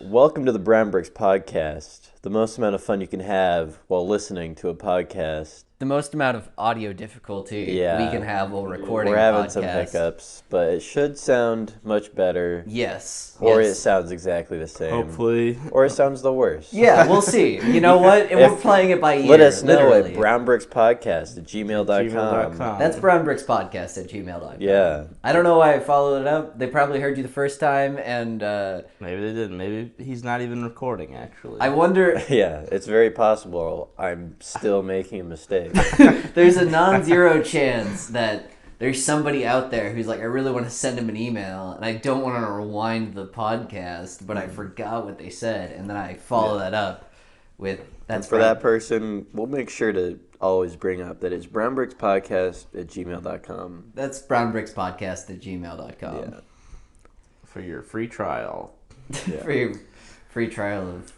Welcome to the Brown Bricks Podcast, the most amount of fun you can have while listening to a podcast. The most amount of audio difficulty we can have while recording We're having a podcast. some hiccups, but it should sound much better. Yes. Or yes. It sounds exactly the same. Hopefully. Or it sounds the worst. Yeah, we'll see. You know what? And we're playing it by ear. Let us know literally. at brownbrickspodcast@gmail.com. That's brownbrickspodcast@gmail.com. Yeah. I don't know why I followed it up. They probably heard you the first time, and Maybe they didn't. Maybe he's not even recording, actually. I wonder... Yeah, it's very possible I'm still making a mistake. There's a non-zero chance that there's somebody out there who's like, I really want to send him an email, and I don't want to rewind the podcast, but I forgot what they said, and then I follow that up with... And for that person, we'll make sure to always bring up that it's brownbrickspodcast@gmail.com. That's brownbrickspodcast@gmail.com. Yeah. For your free trial. Yeah. For your free trial of...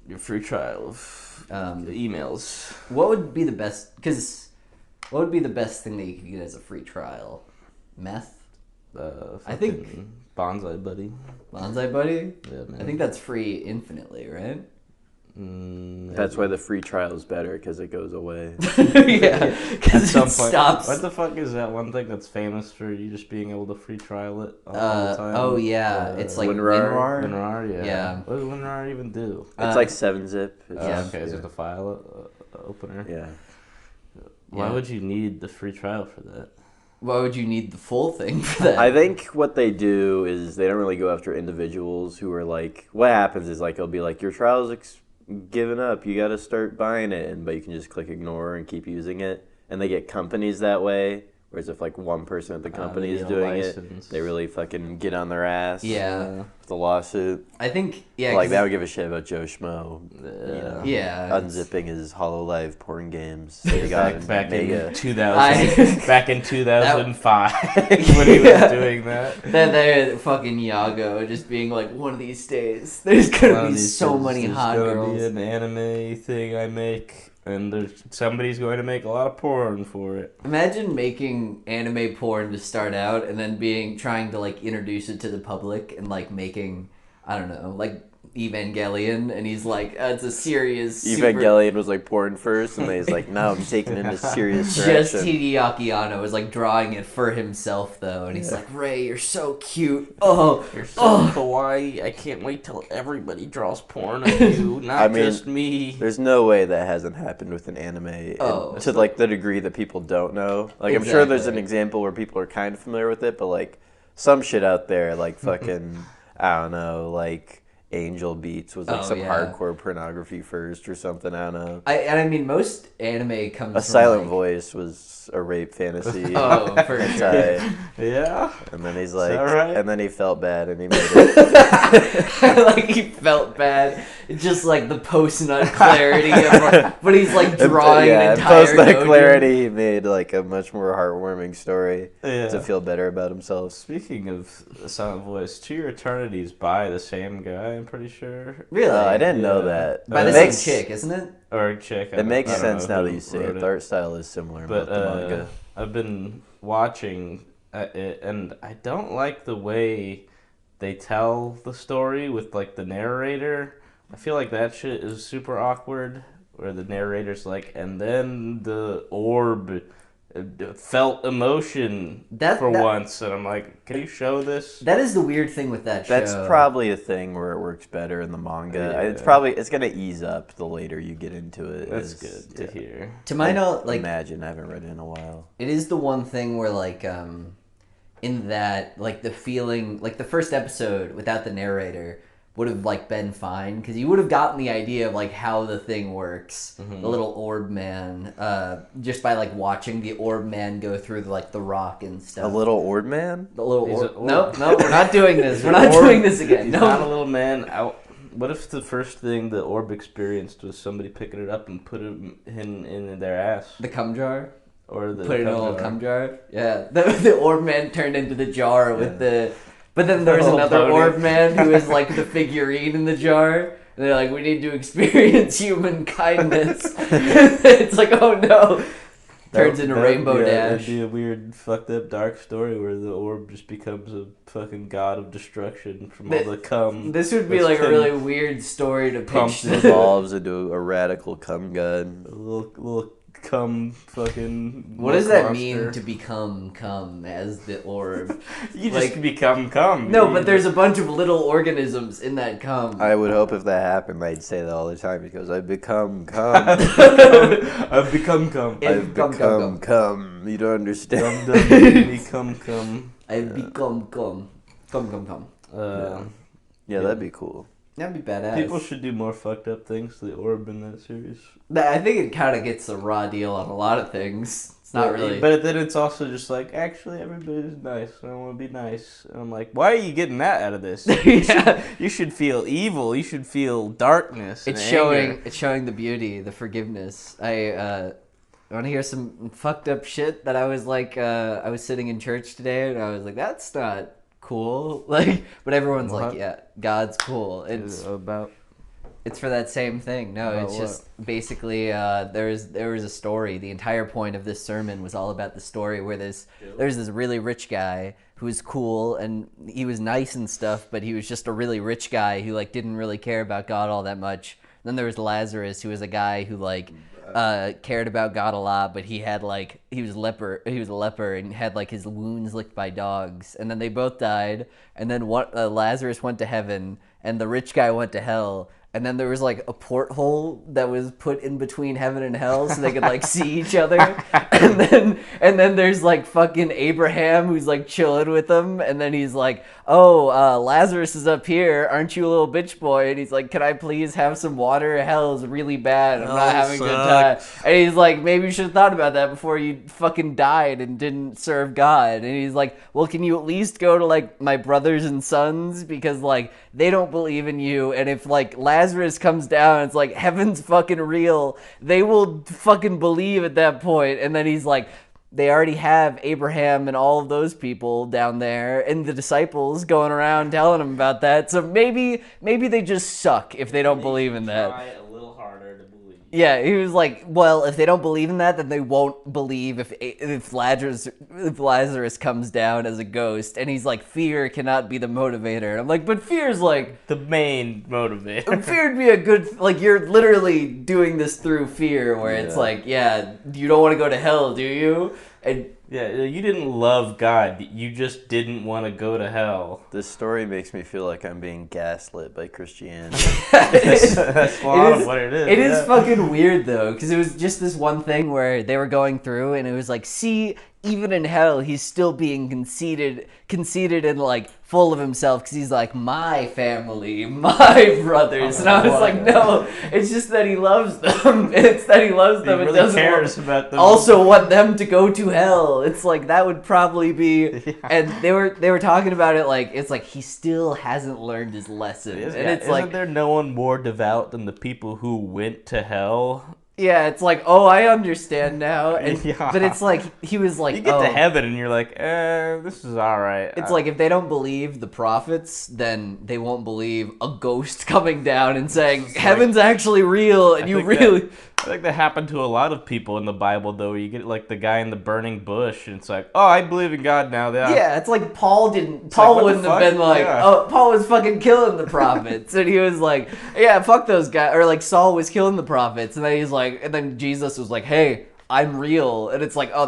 Your free trial of emails. What would be the best... Because what would be the best thing that you could get as a free trial? Meth? I think... Bonsai Buddy. Bonsai Buddy? Yeah, man. I think that's free infinitely, right? That's why the free trial is better, because it goes away. Yeah, because it stops. What the fuck is that one thing that's famous for you just being able to free trial it all the time? Oh, yeah. It's like WinRAR. WinRAR, yeah. Yeah. What does WinRAR even do? It's like 7-zip. Yeah. Okay, is it a file opener? Yeah. Why Yeah. would you need the free trial for that? Why would you need the full thing for that? I think what they do is they don't really go after individuals who are like, what happens is like, it'll be like, your trial's given up, you got to start buying it, but you can just click ignore and keep using it, and they get companies that way. Whereas if like one person at the company is doing it, they really fucking get on their ass. Yeah. With the lawsuit. I think, yeah. Like, they don't give a shit about Joe Schmo. Yeah. Unzipping his HoloLive porn games. So he got back mega. in 2000, back in 2005 when he was doing that. They're fucking Yago just being like, one of these days, there's gonna be so many hot girls. There's gonna be an anime thing I make, and somebody's going to make a lot of porn for it. Imagine making anime porn to start out, and then trying to like introduce it to the public, and like making, I don't know, like Evangelion, and he's like, it's a serious. Evangelion was like porn first, and then he's like, no, I'm taking it in a serious direction. Just Hideaki Anno was like drawing it for himself though, and he's like, Ray, you're so cute. Oh, You're so kawaii. I can't wait till everybody draws porn of you, not just me. There's no way that hasn't happened with an anime to like the degree that people don't know. Like, I'm sure there's an example where people are kind of familiar with it, but like some shit out there, like fucking, I don't know, like Angel Beats was like hardcore pornography first or something. I don't know. I mean, most anime comes from Silent Voice was a rape fantasy. Oh, for sure. Yeah. And then he's like, right? and then he felt bad and he made it. Like he felt bad. It's just like the post-nut clarity, but he's like drawing an entire post-nut clarity, he made like a much more heartwarming story to feel better about himself. Speaking of Silent Voice, To Your Eternity is by the same guy, I'm pretty sure. Really? I didn't know that. By the same chick, isn't it? Or a chick. It makes sense now that you say it. The art style is similar, but the manga. I've been watching it, and I don't like the way they tell the story with like the narrator. I feel like that shit is super awkward, where the narrator's like, and then the orb felt emotion once, and I'm like, can you show this? That is the weird thing with that show. That's probably a thing where it works better in the manga. Yeah. It's gonna ease up the later you get into it. That's good to hear. To my knowledge, like, imagine, I haven't read it in a while. It is the one thing where like in that, like, the feeling, like the first episode without the narrator would have like been fine, because you would have gotten the idea of like how the thing works, the little orb man, just by like watching the orb man go through the rock and stuff. A little orb man? The little orb. No, we're not doing this. We're not doing this again. He's not a little man out. What if the first thing the orb experienced was somebody picking it up and put it in their ass? The cum jar? Or the put it in a little cum jar? Yeah. The orb man turned into the jar with the... But then there was another orb man who was like the figurine in the jar. And they're like, we need to experience human kindness. It's like, oh no. turns into Rainbow Dash. That'd be a weird, fucked up, dark story where the orb just becomes a fucking god of destruction from all the cum. This would be like a really weird story to pitch. It evolves into a radical cum god. A little cum fucking. What does that mean to become cum as the orb? You just become cum. No, but there's a bunch of little organisms in that cum. I would hope if that happened, I'd say that all the time because I've become cum. I've become cum. I've become cum. You don't understand. Become cum. I've become cum. Cum. Yeah, that'd be cool. That'd be badass. People should do more fucked up things to the orb in that series. I think it kind of gets the raw deal on a lot of things. It's not really. But then it's also just like, actually, everybody's nice. I want to be nice. And I'm like, why are you getting that out of this? You should feel evil. You should feel darkness. It's showing the beauty, the forgiveness. I want to hear some fucked up shit that I was like, I was sitting in church today and I was like, that's not cool. Like, but everyone's like, yeah, God's cool. It's about. It's for that same thing. No, About it's what? just basically there was a story. The entire point of this sermon was all about the story where there's this really rich guy who was cool and he was nice and stuff, but he was just a really rich guy who like didn't really care about God all that much. Then there was Lazarus, who was a guy who like cared about God a lot, but he had like he was a leper and had like his wounds licked by dogs. And then they both died. And then Lazarus went to heaven, and the rich guy went to hell. And then there was like a porthole that was put in between heaven and hell so they could like see each other. And then there's like fucking Abraham who's like chilling with them. And then he's like, oh, Lazarus is up here. Aren't you a little bitch boy? And he's like, can I please have some water? Hell is really bad. I'm not having a good time. And he's like, maybe you should have thought about that before you fucking died and didn't serve God. And he's like, well, can you at least go to like my brothers and sons? Because like they don't believe in you. And if like Lazarus comes down, it's like heaven's fucking real. They will fucking believe at that point. And then he's like, they already have Abraham and all of those people down there and the disciples going around telling them about that. So maybe they just suck if they don't believe in that. Try a little harder to believe. Yeah, he was like, well, if they don't believe in that, then they won't believe if Lazarus comes down as a ghost. And he's like, fear cannot be the motivator. And I'm like, but fear's like The main motivator. fear would be a good, like, you're literally doing this through fear, where it's like, yeah, you don't want to go to hell, do you? And Yeah, you didn't love God. You just didn't want to go to hell. This story makes me feel like I'm being gaslit by Christianity. That's a lot of what it is. It is fucking weird, though, because it was just this one thing where they were going through, and it was like, see, even in hell, he's still being conceited and, like, full of himself, because he's like, my family, my brothers. And I was like, no, it's just that he loves them. It's that he loves them. He really It doesn't cares about them. also want them to go to hell. It's like, that would probably be... Yeah. And they were talking about it like, it's like, he still hasn't learned his lesson. Isn't there no one more devout than the people who went to hell? Yeah, it's like, oh, I understand now. And, Yeah. But it's like, he was like, You get to heaven and you're like, this is all right. It's like, if they don't believe the prophets, then they won't believe a ghost coming down and saying, heaven's actually real, and you really... I think that happened to a lot of people in the Bible, though. You get like the guy in the burning bush, and it's like, oh, I believe in God now. Yeah, it's like Paul wouldn't have been like, Yeah. oh, Paul was fucking killing the prophets. And he was like, yeah, fuck those guys. Or like Saul was killing the prophets. And then he's like, and then Jesus was like, hey, I'm real. And it's like, oh,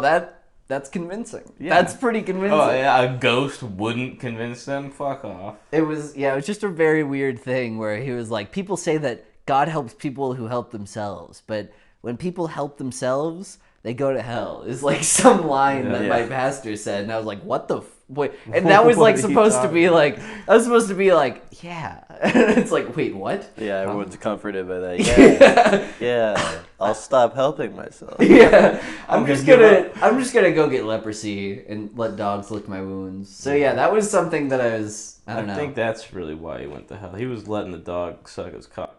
that's convincing. Yeah. That's pretty convincing. Oh, yeah, a ghost wouldn't convince them? Fuck off. It was just a very weird thing where he was like, people say that God helps people who help themselves, but when people help themselves, they go to hell. Is like some line that my pastor said, and I was like, "What the? Wait?" And that was like supposed to be like, yeah. It's like, wait, what? Yeah, everyone's comforted by that. Yeah, I'll stop helping myself. Yeah, I'm just gonna go get leprosy and let dogs lick my wounds. So yeah, that was something that I don't know. I think that's really why he went to hell. He was letting the dog suck his cock.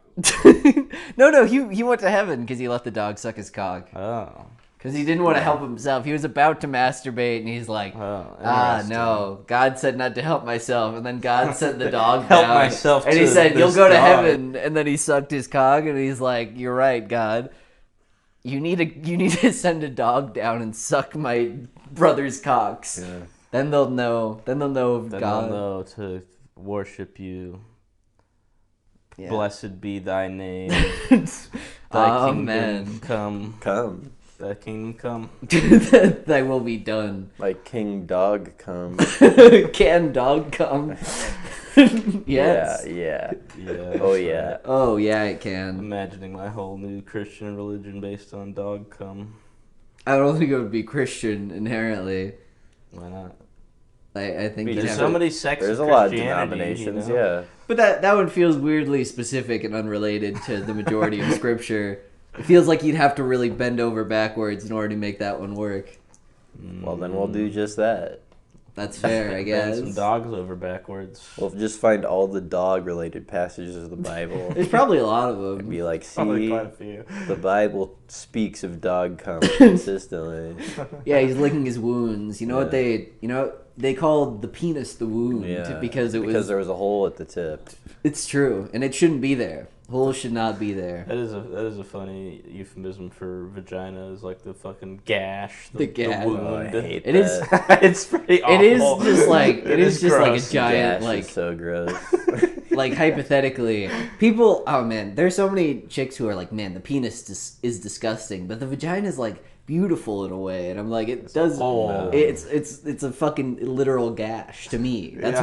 No, he went to heaven because he let the dog suck his cock. Oh. Because he didn't want to help himself. He was about to masturbate, and he's like, no, God said not to help myself. And then God sent the dog help down. Myself and he said, you'll go to heaven. And then he sucked his cock, and he's like, you're right, God. you need to send a dog down and suck my brother's cocks. Yeah. Then they'll know. Then they'll know of Then God. they'll know to worship you. Yeah. Blessed be thy name. Thy Amen. kingdom come. Come. Thy kingdom come. Thy will be done. Like King Dog come. Can dog come? Yes. Yeah. Yeah. Oh yeah. Oh yeah, it can. Imagining my whole new Christian religion based on dog cum. I don't think it would be Christian inherently. Why not? I think There's you'd There's have so to- many sects There's of a lot of Christianity, denominations, you know? yeah. But that one feels weirdly specific and unrelated to the majority of scripture. It feels like you'd have to really bend over backwards in order to make that one work. Well, then we'll do just that. That's fair, I Bend guess. some dogs over backwards. We'll just find all the dog-related passages of the Bible. There's probably a lot of And them. be like, Probably see, quite a few. the Bible speaks of dog cum consistently. Yeah, he's licking his wounds. You know what Yeah. they called the penis the wound Yeah, because there was a hole at the tip. It's true, and it shouldn't be there. Hole should not be there. That is a funny euphemism for vagina, is like the fucking gash. The gash. wound. Oh, I hate It that. It's pretty awful. It is just like it is just like a gross. giant Gash like is so gross. like hypothetically people. Oh man, there's so many chicks who are like, man, the penis is disgusting, but the vagina is like beautiful in a way, and I'm like, it does. Oh. It's a fucking literal gash to me. That's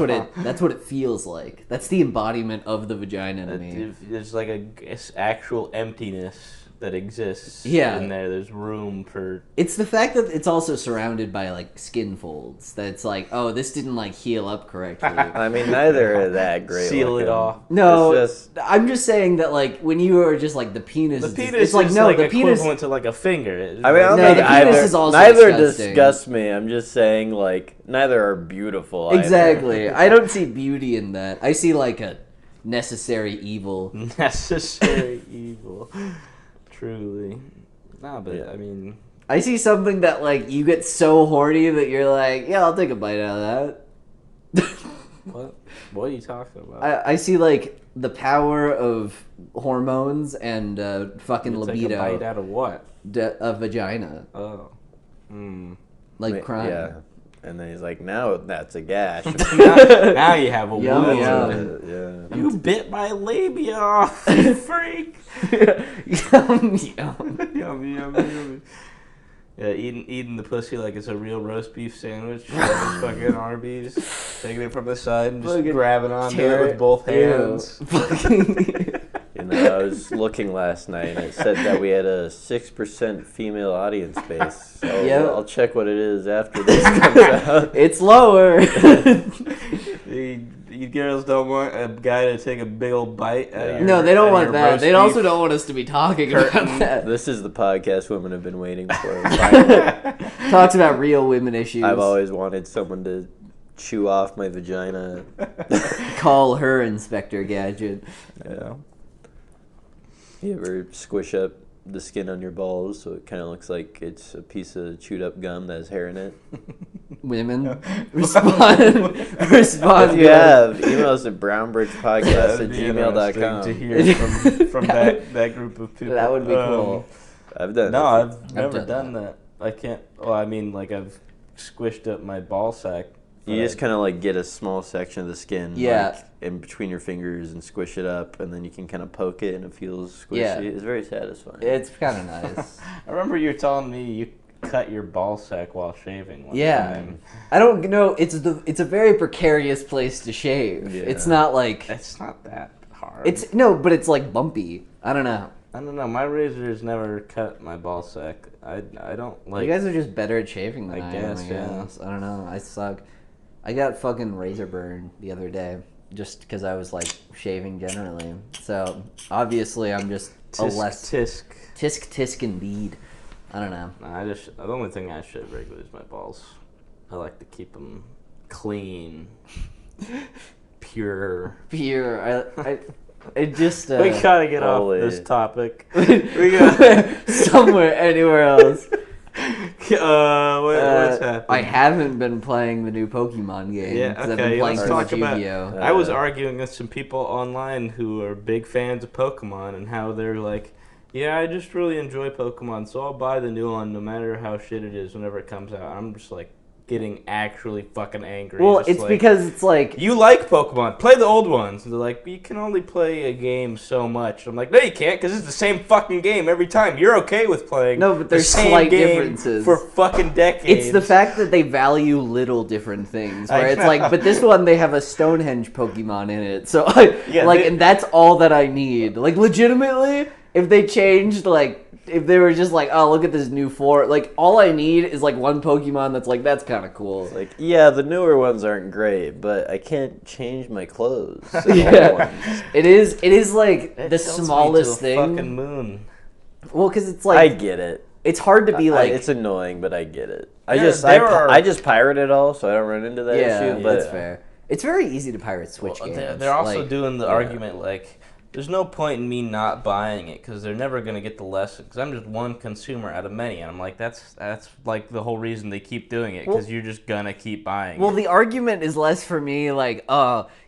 what it feels like. That's the embodiment of the vagina to me. There's like a actual emptiness that exists Yeah. in there. There's room for... It's the fact that it's also surrounded by like skin folds. That's like, oh, this didn't like heal up correctly. I mean, neither are that great. Seal it looking. off. No, It's just- I'm just saying that like when you are just like the penis. The is penis it's like is no, like the penis. equivalent to like a finger. I mean, I don't No, think the penis either. is also Neither disgusting. disgust me. I'm just saying, like, neither are beautiful. either. Exactly. I don't see beauty in that. I see like a necessary evil. necessary evil. Truly. Nah, but Yeah. I mean... I see something that like you get so horny that you're like, yeah, I'll take a bite out of that. What are you talking about? I see like the power of hormones and fucking You take libido. a bite out of what? A vagina, Oh. Hmm. like crime. Yeah. And then he's like, now that's a gash. now you have a Yum, wound. yum. Yeah. You bit my labia off, you freak. Yum, yum. Yummy, yummy, yummy. Yeah, eating the pussy like it's a real roast beef sandwich. Fucking Arby's. Taking it from the side and just Fucking grabbing onto tear it with both hands. You know, I was looking last night and it said that we had a 6% female audience base. So Yeah. I'll check what it is after this comes out. It's lower. You girls don't want a guy to take a big old bite out of your No, they don't out of want your that. roast They also beef? don't want us to be talking about that. This is the podcast women have been waiting for. Talks about real women issues. I've always wanted someone to chew off my vagina. Call her Inspector Gadget. Yeah. You ever squish up the skin on your balls so it kind of looks like it's a piece of chewed up gum that has hair in it? Women, respond. Respond. If you have, email us at brownbridgepodcast at That'd be interesting gmail.com. to hear from that group of people. That would be cool. I've done No, it. I've never done done that. I can't. Well, I mean, like I've squished up my ball sack. You but just kind of like get a small section of the skin, Yeah. like, in between your fingers and squish it up, and then you can kind of poke it and it feels squishy. Yeah. It's very satisfying. It's kind of nice. I remember you telling me you cut your ball sack while shaving. One Yeah. time. I don't know. It's a very precarious place to shave. Yeah. It's not like It's not that hard. it's no, but it's like bumpy. I don't know. I don't know. My razors never cut my ball sack. I don't like. You guys are just better at shaving than I I guess, am. yeah. I don't know. I suck. I got fucking razor burn the other day just because I was like shaving generally. So obviously I'm just a less tisk indeed. I don't know. Nah, the only thing I shave regularly is my balls. I like to keep them clean, pure. Pure. It just We gotta get Holy. off this topic. we got somewhere anywhere else. What's happening? I haven't been playing the new Pokemon game. Yeah, 'cause I've okay, been playing let's too talk much about- Yu-Gi-Oh. I was arguing with some people online who are big fans of Pokemon and how they're like, Yeah, I just really enjoy Pokemon, so I'll buy the new one no matter how shit it is whenever it comes out. I'm just like getting actually fucking angry. Well, just it's like, because it's like you like Pokemon, play the old ones. And they're like, you can only play a game so much. I'm like, no, you can't, because it's the same fucking game every time. You're okay with playing No, but the there's same slight game differences. for fucking decades. it's the fact that they value little different things. Where I it's know. like, but this one they have a Stonehenge Pokemon in it, so Yeah, like, they- and that's all that I need. Like, legitimately, if they changed like. If they were just like, oh, look at this new form, like, all I need is, like, one Pokemon that's like, that's kind of cool. Like, yeah, the newer ones aren't great, but I can't change my clothes. The old Yeah. ones. It is, like, It the tilts me smallest to a thing. fucking moon. Well, because it's I like, get it. it's hard to be like, It's annoying, but I get it. Yeah, there are- I just pirate it all, so I don't run into that yeah, issue. But that's fair. It's very easy to pirate Switch Well, games. they're also like, doing the yeah. argument like, there's no point in me not buying it because they're never going to get the lesson because I'm just one consumer out of many. And I'm like, that's like the whole reason they keep doing it because you're just going to keep buying Well, it. the argument is less for me like,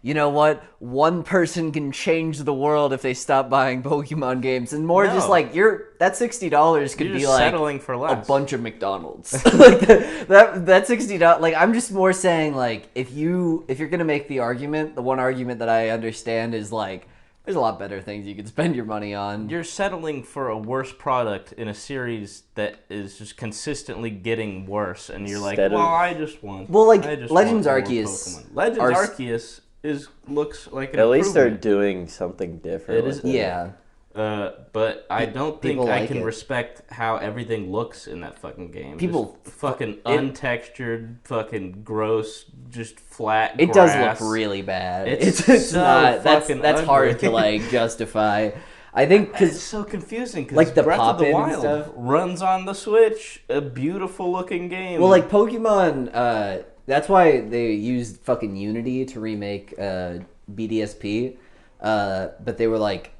you know what? One person can change the world if they stop buying Pokemon games, and more just No. like that $60 could You're be just like settling for a less. bunch of McDonald's. Like that $60. Like, I'm just more saying like, if you're gonna make the argument, the one argument that I understand is like, there's a lot better things you could spend your money on. You're settling for a worse product in a series that is just consistently getting worse, and you're like, Instead of- well, I just want. Well, like, I just Legends want more Arceus Pokemon. Legends are- Arceus looks like an at least they're improvement. doing something different. It is- with Yeah. But I don't think People I like can it. respect how everything looks in that fucking game. People- just fucking untextured, fucking gross, just flat. It does grass. look really bad. It's It's so not. That's fucking hard ugly. to like justify. I think It's because so confusing because like, the Breath of the pop-in and Wild stuff. runs on the Switch, a beautiful looking game. well, like Pokemon, that's why they used fucking Unity to remake BDSP. But they were like,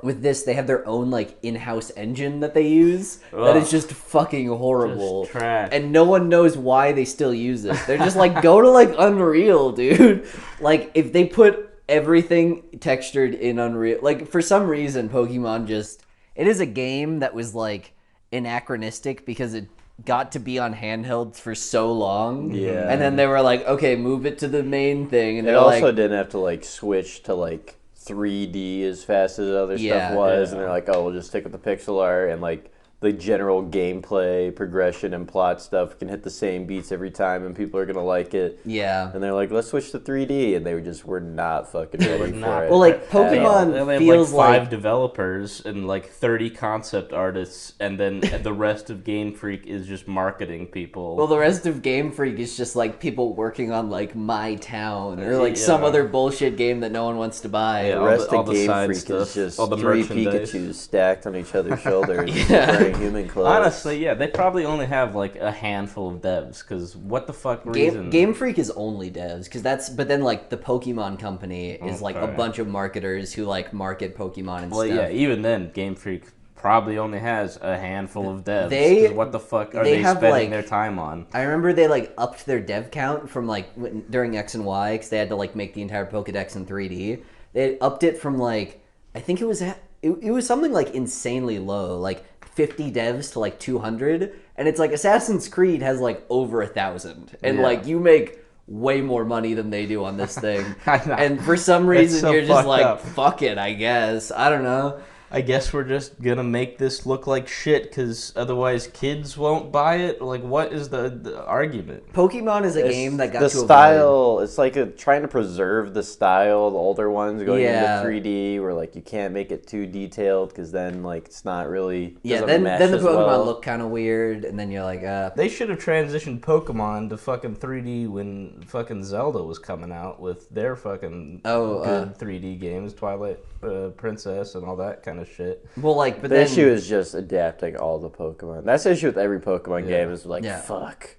with this, they have their own like in-house engine that they use that is Ugh. just fucking horrible. Just trash. And no one knows why they still use it. They're just like, go to like Unreal, dude. Like, if they put everything textured in Unreal, like, for some reason Pokemon just, it is a game that was like anachronistic because it got to be on handhelds for so long. Yeah. And then they were like, okay, move it to the main thing. And It they're also like, didn't have to like switch to like 3D as fast as other Yeah, stuff was, yeah. and they're like, oh, we'll just stick with the pixel art, and like the general gameplay progression and plot stuff can hit the same beats every time, and people are gonna like it. yeah. And they're like, let's switch to 3D, and they were not fucking ready for it. Well, like, at all. Pokemon- They only have feels like 5 like- developers and like 30 concept artists, and then the rest of Game Freak is just marketing people. Well, the rest of Game Freak is just like people working on like My Town or like some Yeah. other bullshit game that no one wants to buy. Yeah, The all rest the- all of the Game side Freak stuff, is just all the 3 merchandise. Pikachus stacked on each other's shoulders, Yeah. wearing human clothes. Honestly, yeah, they probably only have like a handful of devs because what the fuck reason? Game Freak is only devs because but then like the Pokemon Company is like a Okay. bunch of marketers who like market Pokemon and Well, stuff. yeah, even then, Game Freak probably only has a handful of devs. They- 'cause what the fuck are they they have, spending like- their time on? I remember they like upped their dev count from like during X and Y because they had to like make the entire Pokedex in 3D. They had upped it from like, I think it was something like insanely low, like 50 devs to like 200, and it's like Assassin's Creed has like over 1,000, and Yeah. like you make way more money than they do on this thing. I know. And for some reason so you're just fucked like, up. fuck it, I guess. I don't know. I guess we're just gonna make this look like shit because otherwise kids won't buy it. Like, what is the argument? Pokemon is a It's game that got the to avoid. style. It's like trying to preserve the style. The older ones going Yeah. into 3D, where like you can't make it too detailed because then like it's not really. Yeah, doesn't then the mesh as Pokemon well. look kind of weird, and then you're like, They should have transitioned Pokemon to fucking 3D when fucking Zelda was coming out with their fucking good 3D games, Twilight Princess and all that kind of shit. well, like, but The then issue is just adapting all the Pokemon. That's the issue with every Pokemon game is like, Yeah. fuck,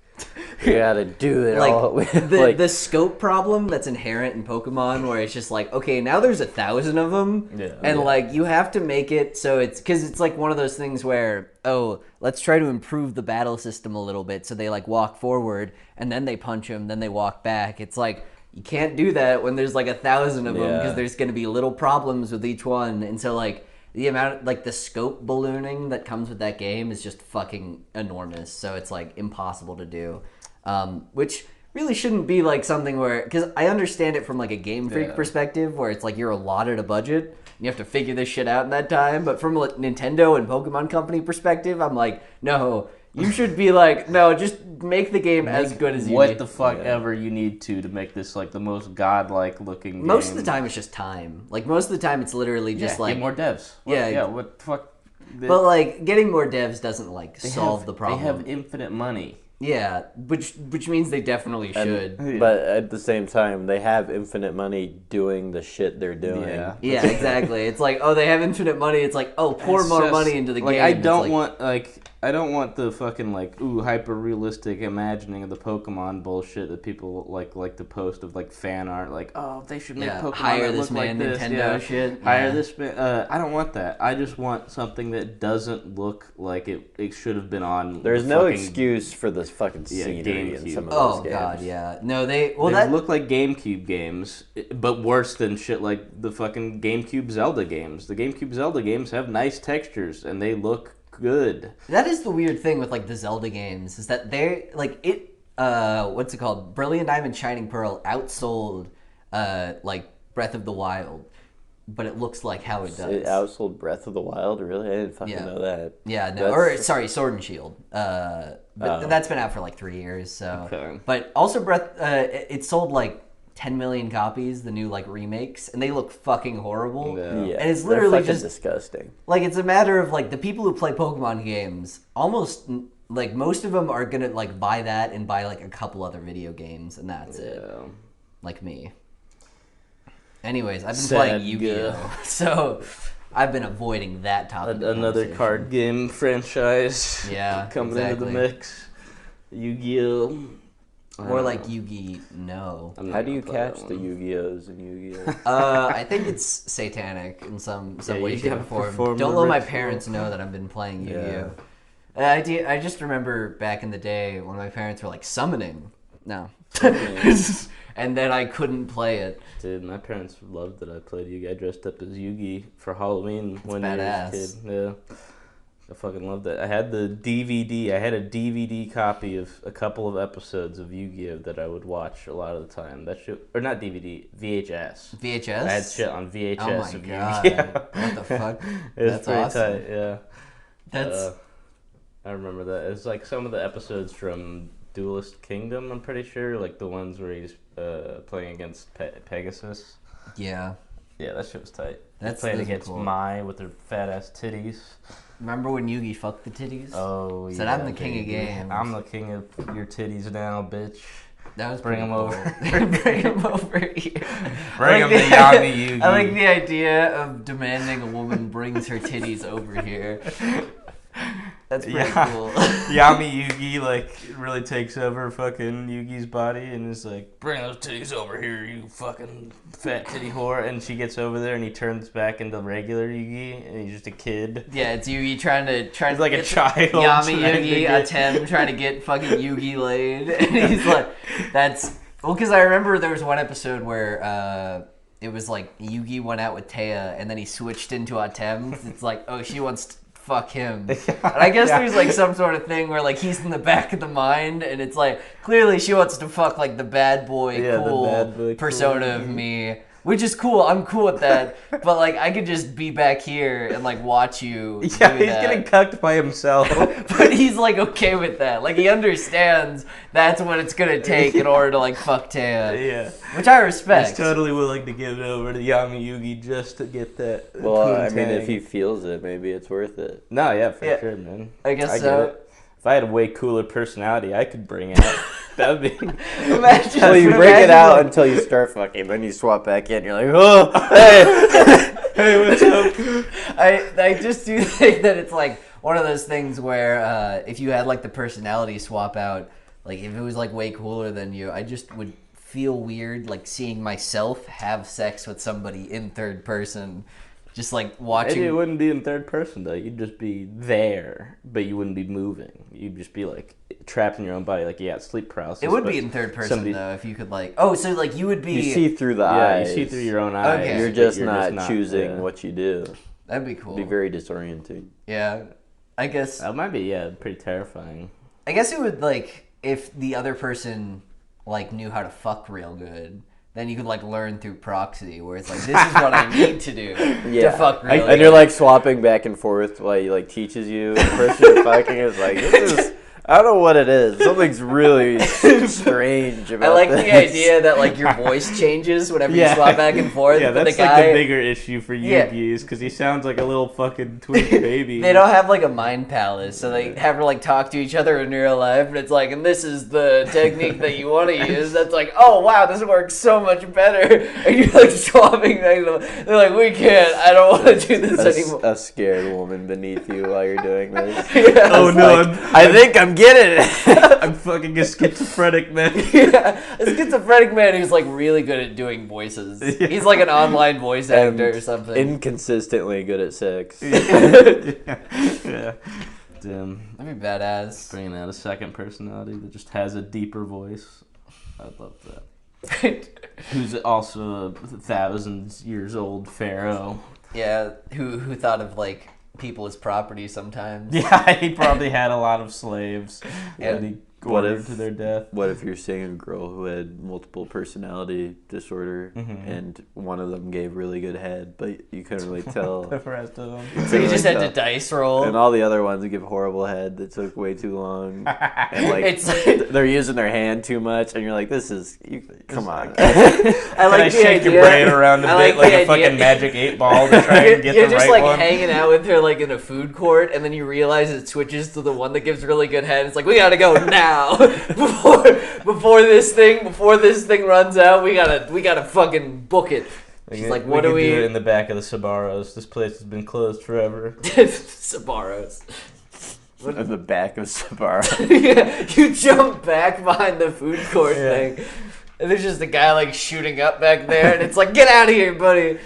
you gotta do it like all. the scope problem that's inherent in Pokemon, where it's just like, okay, now there's 1,000 of them, Yeah. and Yeah. like you have to make it so it's because it's like one of those things where, oh, let's try to improve the battle system a little bit, so they like walk forward and then they punch them, then they walk back. It's like you can't do that when there's like 1,000 of them Yeah. because there's going to be little problems with each one, and so like the amount, like, the scope ballooning that comes with that game is just fucking enormous. So it's, like, impossible to do. Which really shouldn't be, like, something where... Because I understand it from, like, a Game Freak perspective, where it's, like, you're allotted a budget, and you have to figure this shit out in that time. But from, like, Nintendo and Pokemon Company perspective, I'm like, no... You should be like, no, just make the game as good as you need. What the fuck ever you need to make this like the most godlike looking game. Most of the time it's just time. Like, most of the time it's literally just like... get more devs. What the fuck? But, like, getting more devs doesn't, like, solve the problem. They have infinite money. Yeah, which means they definitely should. But at the same time, they have infinite money doing the shit they're doing. Yeah, exactly. It's like, oh, they have infinite money. It's like, oh, pour more money into the game. I don't want the fucking hyper realistic imagining of the Pokemon bullshit that people like to post of like fan art, like, oh, they should make Pokemon hire that this look man like this. Nintendo shit. Hire this man. I don't want that. I just want something that doesn't look like it should have been on. There's no excuse for this fucking scenery in some of those games. Oh god, yeah. No, they look like GameCube games, but worse than shit like the fucking GameCube Zelda games. The GameCube Zelda games have nice textures and they look good. That is the weird thing with like the Zelda games, is that they're like what's it called? Brilliant Diamond Shining Pearl outsold like Breath of the Wild. But it looks like how it does. It outsold Breath of the Wild? Really? I didn't fucking know that. Yeah, no. Sorry, Sword and Shield. But that's been out for like 3 years. So, but also it sold like 10 million copies. The new like remakes, and they look fucking horrible. Yeah, and it's literally just disgusting. Like, it's a matter of like the people who play Pokemon games. Almost like most of them are gonna like buy that and buy like a couple other video games, and that's it. Like me. Anyways, I've been playing Yu-Gi-Oh! So I've been avoiding that topic. Another card game franchise coming into the mix. Yu-Gi-Oh! More like Yu-Gi-No. How do you catch the Yu-Gi-Ohs and Yu-Gi-Oh? I think it's satanic in some way, shape, or form. Don't let my parents know that I've been playing Yu-Gi-Oh! I just remember back in the day when my parents were like summoning. No. And then I couldn't play it. Dude, my parents loved that I played Yu-Gi. I dressed up as Yu-Gi for Halloween one year as a kid. Yeah. I fucking loved it. I had the DVD. I had a DVD copy of a couple of episodes of Yu-Gi-Oh! That I would watch a lot of the time. That shit, or not DVD, VHS. VHS? I had shit on VHS of Yu-Gi-Oh! What the fuck? That's pretty awesome. tight, yeah. That's... I remember that. It's like some of the episodes from Duelist Kingdom, I'm pretty sure. Like the ones where he's playing against Pegasus. Yeah. Yeah, that shit was tight. That's playing those are against cool. Mai with her fat ass titties. Remember when Yugi fucked the titties? Oh, yeah. Said, I'm the king of games. I'm the king of your titties now, bitch. That was Bring him cool. over. Bring him over here. Bring him to Yami Yugi. I like the idea of demanding a woman brings her titties over here. That's pretty cool. Yami Yugi like really takes over fucking Yugi's body and is like, bring those titties over here, you fucking fat titty whore. And she gets over there and he turns back into regular Yugi and he's just a kid. Yeah, it's Yugi trying he's like a child. Yami Yugi, Atem trying to get fucking Yugi laid. And he's like, that's... Well, because I remember there was one episode where it was like Yugi went out with Taya and then he switched into Atem. It's like, oh, she wants to fuck him. And I guess there's like some sort of thing where like he's in the back of the mind and it's like clearly she wants to fuck like the bad boy cool persona of me, which is cool. I'm cool with that. But like I could just be back here and like watch you he's getting cucked by himself. But he's like okay with that. Like he understands that's what it's gonna take in order to like fuck Taya. Yeah. Which I respect. He's totally willing to give it over to Yami Yugi just to get that. Well, I mean, if he feels it, maybe it's worth it. No, yeah, for sure, man. I guess I so. get it. If I had a way cooler personality, I could bring out. That would be. Imagine. Well, you bring it out until you start fucking, then you swap back in. You're like, oh, hey, hey, what's up? I just do think that it's like one of those things where if you had like the personality swap out, like if it was like way cooler than you, I just would feel weird like seeing myself have sex with somebody in third person. Just like watching. Maybe it wouldn't be in third person though. You'd just be there, but you wouldn't be moving. You'd just be like trapped in your own body, like you got sleep paralysis. It would be in third person though, if you could like. Oh, so like you would be. You see through the eyes. You see through your own eyes. Okay. You're just not choosing what you do. That'd be cool. It'd be very disorienting. Yeah. I guess That might be, pretty terrifying. I guess it would, like, if the other person, like, knew how to fuck real good, then you could, like, learn through proxy, where it's like, this is what I need to do to fuck real good. And you're, like, swapping back and forth while he, like, teaches you. The person you're fucking is like, this is... I don't know what it is. Something's really strange about I like this. the idea that, like, your voice changes whenever you swap back and forth. Yeah, but that's the guy, like the bigger issue for Yugi's, because he sounds like a little fucking twink baby. They don't have, like, a mind palace, so they have to, like, talk to each other in real life, and it's like, and this is the technique that you want to use. That's like, oh, wow, this works so much better. And you're, like, swapping back. They're like, we can't. I don't want to do this anymore. A scared woman beneath you while you're doing this. Yeah. Oh, no, Like, I think I'm getting it. I'm fucking a schizophrenic, man. Yeah, a schizophrenic man who's like really good at doing voices. Yeah. He's like an online voice actor or something. Inconsistently good at sex. Yeah. Damn. That'd be badass. Bringing out a second personality that just has a deeper voice. I'd love that. Who's also a thousands years old pharaoh. Yeah, who thought of like people as property sometimes. Yeah, he probably had a lot of slaves. Yeah. And he What ordered if- to their death. What if you're seeing a girl who had multiple personality disorder and one of them gave really good head, but you couldn't really tell. The rest of them. So you just had to Like dice roll. And all the other ones give horrible head that took way too long. And like It's- they're using their hand too much, and you're like, "This is come on." I Can like I the shake idea. your brain around a I bit like like the a idea. fucking magic 8-ball to try and get You're the just right like one? hanging out with her like in a food court, and then you realize it switches to the one that gives really good head. It's like we gotta go now before this thing runs out. We gotta fucking book it. She's like, what we do could we? do it in the back of the Sabaros. This place has been closed forever. Sabaros. In the back of Sabara. Yeah, you jump back behind the food court Yeah. thing, and there's just a guy like shooting up back there, and it's like, get out of here, buddy.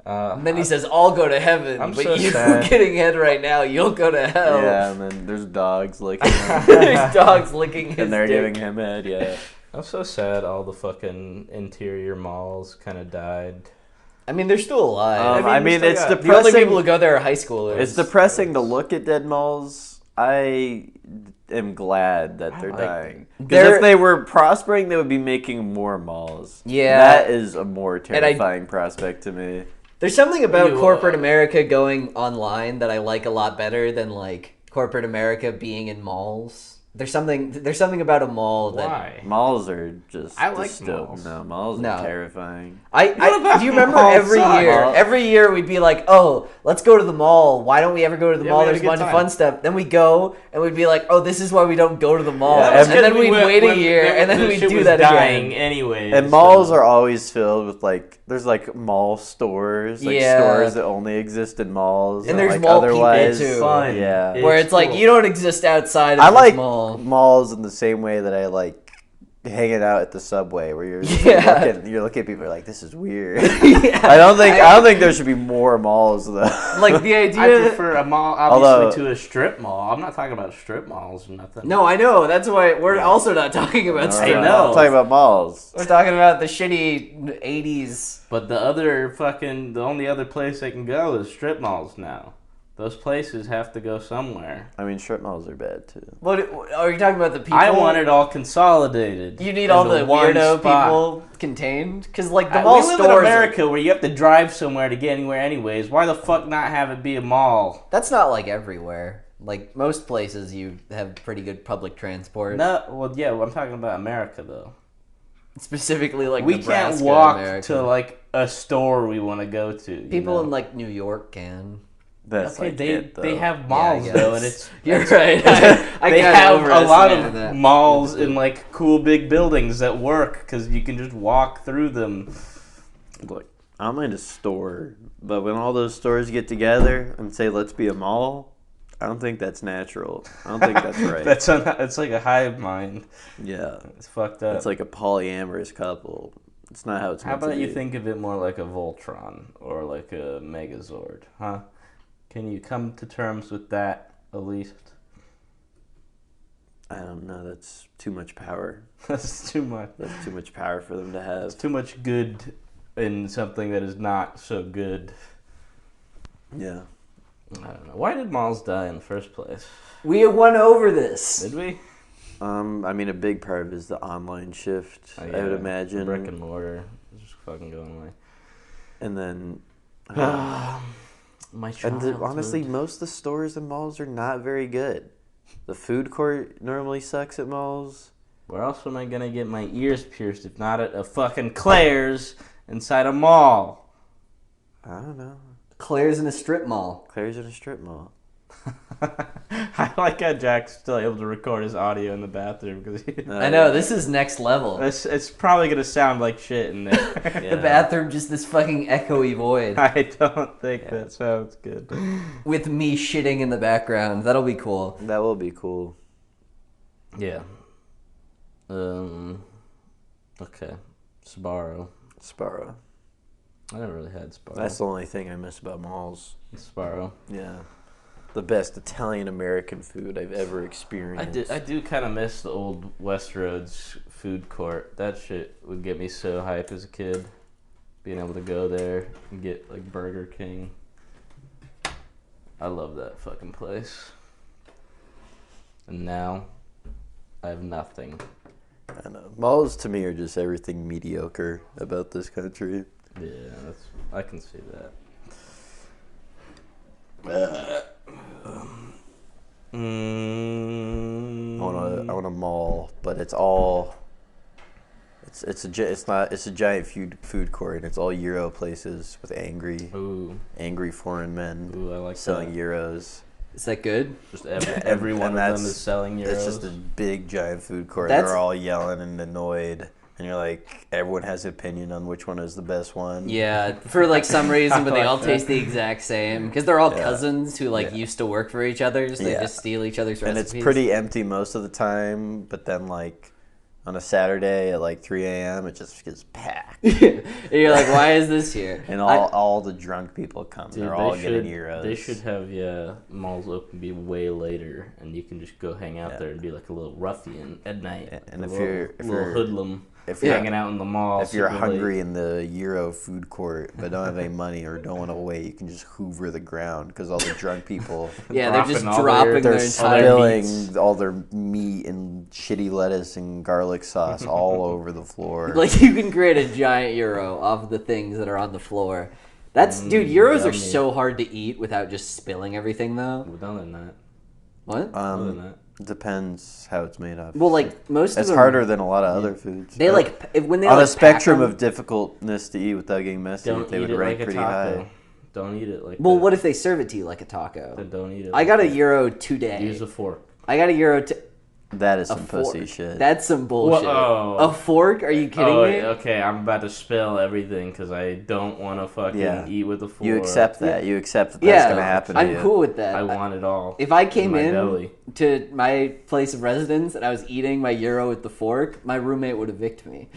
And then he says, I'll go to heaven, I'm but so you sad. getting head right now, you'll go to hell. Yeah, and then there's dogs licking him, There's dogs licking his and they're dick. giving him head. Yeah. I'm so sad all the fucking interior malls kind of died. I mean, they're still alive. I mean, we still it's got- the only depressing. people who go there are high schoolers. It's depressing to look at dead malls. I am glad that they're like dying. Because They're- if they were prospering, they would be making more malls. Yeah. That is a more I- terrifying prospect to me. There's something about You, corporate America going online that I like a lot better than like corporate America being in malls. There's something about a mall that Why? Malls are just I like still, malls. No, malls No. are terrifying. do you remember malls every suck? year? Mall- Every year we'd be like, "Oh, let's go to the mall. Why don't we ever go to the Yeah, mall? we had There's a a bunch good of time. fun stuff." Then we go and we'd be like, "Oh, this is why we don't go to the mall." Yeah, and that's then we'd wait a year, and then the we'd shit do was that dying again. anyways. And malls are always filled with there's like mall stores, like Yeah. stores that only exist in malls. And that, there's like, mall people, otherwise, too. Fun. Yeah. Where it's like cool. you don't exist outside of I this like mall. malls in the same way that I like hanging out at the subway, where you're just Yeah. you're looking at people like, this is weird. Yeah. I don't think there should be more malls though. Like the idea. I prefer a mall, obviously, Although- to a strip mall. I'm not talking about strip malls or nothing. No, I know. That's why we're also not talking about All strip right, know. I'm talking about malls. We're talking about the shitty 80s. But the only other place they can go is strip malls now. Those places have to go somewhere. I mean, strip malls are bad too. What are you talking about? The people? I want it all consolidated. You need all into the one weirdo spot. people contained, because like the mall we live stores. in America where you have to drive somewhere to get anywhere anyways. Why the fuck not have it be a mall? That's not like everywhere. Like most places, you have pretty good public transport. No, well, yeah, I'm talking about America though. Specifically, like We Nebraska, can't walk America. to like a store we want to go to. you People know? in like New York can. That's Okay, like they it, though. they have Yeah, I malls though, and guess. it's You're right. I they kinda have a lot overestimated of that. malls in like cool big buildings that work because you can just walk through them. Look, I'm in a store, but when all those stores get together and say, let's be a mall, I don't think that's natural. I don't think that's right. It's like a hive mind. Yeah. It's fucked up. It's like a polyamorous couple. It's not how it's How meant to about you be. think of it more like a Voltron or like a Megazord, huh? Can you come to terms with that at least? I don't know. That's too much power. That's too much. That's too much power for them to have. It's too much good in something that is not so good. Yeah. I don't know. Why did malls die in the first place? We went over this. Did we? I mean, a big part of it is the online shift. Oh, I yeah, would imagine. brick and mortar is just fucking going away. And then, My childhood. honestly, most of the stores and malls are not very good. The food court normally sucks at malls. Where else am I gonna get my ears pierced if not at a fucking Claire's inside a mall? I don't know. Claire's in a strip mall. Claire's in a strip mall. I like how Jack's still able to record his audio in the bathroom because I know, this is next level. it's probably gonna sound like shit in there. The bathroom, just this fucking echoey void. I don't think that sounds good. With me shitting in the background. That'll be cool. That will be cool. Yeah. Okay. Sbarro. Sparrow. I never really had Sbarro. That's the only thing I miss about malls. Sbarro. Yeah. The best Italian-American food I've ever experienced. I do kind of miss the old Westroads food court. That shit would get me so hyped as a kid. Being able to go there and get like Burger King. I love that fucking place. And now I have nothing. I know. Malls to me are just everything mediocre about this country. Yeah, I can see that. I want a mall, but it's all. It's a giant food court, and it's all Euro places with angry foreign men Ooh, I like selling that. Euros. Is that good? Just every one of them is selling euros. It's just a big giant food court. That's- They're all yelling and annoyed, and you're like, everyone has an opinion on which one is the best one. Yeah, for like some reason, but they all like taste the exact same because they're all Yeah. cousins who like Yeah. used to work for each other, so they Yeah. just steal each other's And recipes. it's pretty empty most of the time, but then like on a Saturday at like 3 a.m. it just gets packed. And you're like, why is this here? And all the drunk people come. Dude, They're all getting euros. They should have malls open be way later, and you can just go hang out there and be like a little ruffian at night. And if little, you're hoodlum, if you're hanging out in the mall. if you're super hungry late. in the Euro food court but don't have any money or don't want to wait, you can just hoover the ground because all the drunk people Yeah, they're just dropping all dropping they're their entire spilling all their meat and shitty lettuce and garlic sauce all over the floor. Like you can create a giant euro off of the things that are on the floor. That's dude. Euros are yummy. so hard to eat without just spilling everything, though. Well, other than that, What? other than that. Depends how it's made of. Well, like most of It's them, harder than a lot of other foods. They like when they on like a spectrum pack of difficultness to eat without getting messy, Don't they eat would it rank like a pretty taco. high. Don't eat it like. Well, that. what if they serve it to you like a taco? Then don't eat it. I like got a that. euro today. Use a fork. I got a euro. That is A some fork. pussy shit. That's some bullshit. Whoa. A fork? Are you kidding me? Okay, I'm about to spill everything because I don't want to fucking Yeah. eat with a fork. You accept that. You accept that Yeah, that's gonna happen to I'm you. cool with that. I want it all. If I came my in belly. to my place of residence and I was eating my euro with the fork, my roommate would evict me.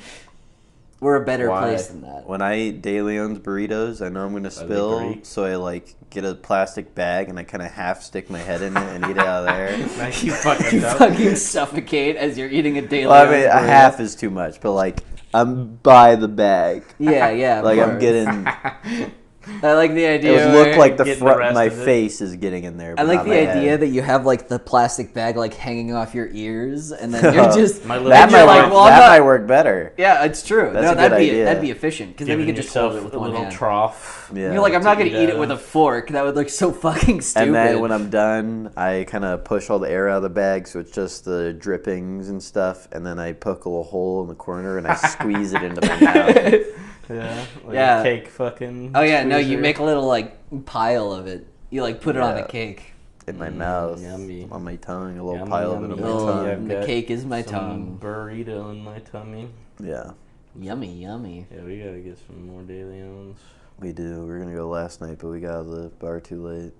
We're a better Why? place than that. When I eat De Leon's burritos, I know I'm gonna they spill, Greek? so I like get a plastic bag and I kind of half stick my head in it and eat it out of there. Now you fucking You don't. fucking suffocate as you're eating a daily. Well, I mean, a half is too much, but like I'm by the bag. Yeah, of Like I'm course. getting. I like the It idea. would where- look like the getting the front. rest My of it. face is getting in there. I But like not the my idea head. that you have like the plastic bag like hanging off your ears, and then you're just My little- That you're might like, work. well, I'm that not- might work better. Yeah, it's true. That's No, a that'd good be idea. that'd be efficient because then you Giving could just hold yourself it with a one little hand. trough. Yeah. You're like, I'm not gonna eat eat it out with a of. fork. That would look so fucking stupid. And then when I'm done, I kind of push all the air out of the bag, so it's just the drippings and stuff. And then I poke a little hole in the corner and I squeeze it into my mouth. Yeah. Like Yeah. A cake fucking. Oh yeah, no, you squeezer. make a little like pile of it. You like put it on a Yeah. cake. In my mouth, yummy. on my tongue, a little Yummy, pile of it yummy, on my yummy. Oh, tongue. I've the got cake is my some tongue. burrito in my tummy. Yeah, Yummy, yummy. Yeah, we gotta get some more De Leons. we do. We were gonna go last night, but we got out of the bar too late.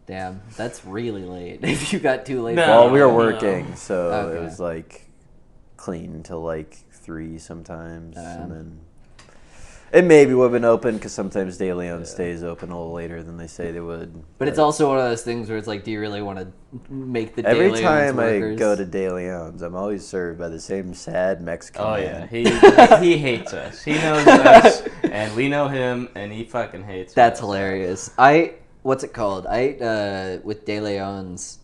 Damn, that's really late. If you got too late. No. Well, we were no. working, so Okay. it was like clean until like 3 sometimes, Um. and then it maybe would have been open because sometimes De Leon stays open a little later than they say they would. But it's also one of those things where it's like, do you really want to make the Every De Leon's time workers? I go to De Leon's, I'm always served by the same sad Mexican Oh man. yeah, he hates us. He knows us, And we know him, and he fucking hates That's fast hilarious. What's it called? I ate with De Leon's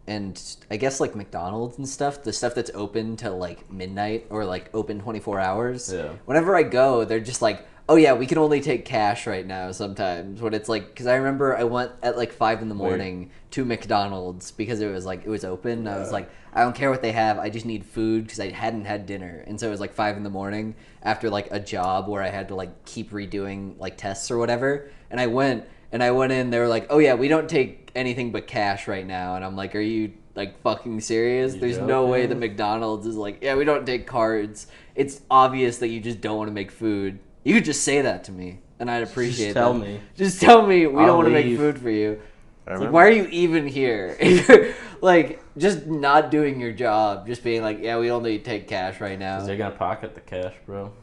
and I guess like McDonald's and stuff, the stuff that's open till like midnight or like open 24 hours. Yeah. Whenever I go, they're just like, oh yeah, we can only take cash right now sometimes. When it's like, because I remember I went at like 5 in the morning to McDonald's because it was open. And I was like, I don't care what they have. I just need food because I hadn't had dinner. And so it was like 5 in the morning after like a job where I had to like keep redoing like tests or whatever. And I went in, they were like, oh yeah, we don't take anything but cash right now. And I'm like, are you like fucking serious? There's no way that McDonald's is like, yeah, we don't take cards. It's obvious that you just don't want to make food. You could just say that to me, and I'd appreciate that. Just tell me we don't want to make food for you. Like, why are you even here? You're like just not doing your job, just being like, yeah, we only take cash right now. 'Cause they're gonna pocket the cash, bro.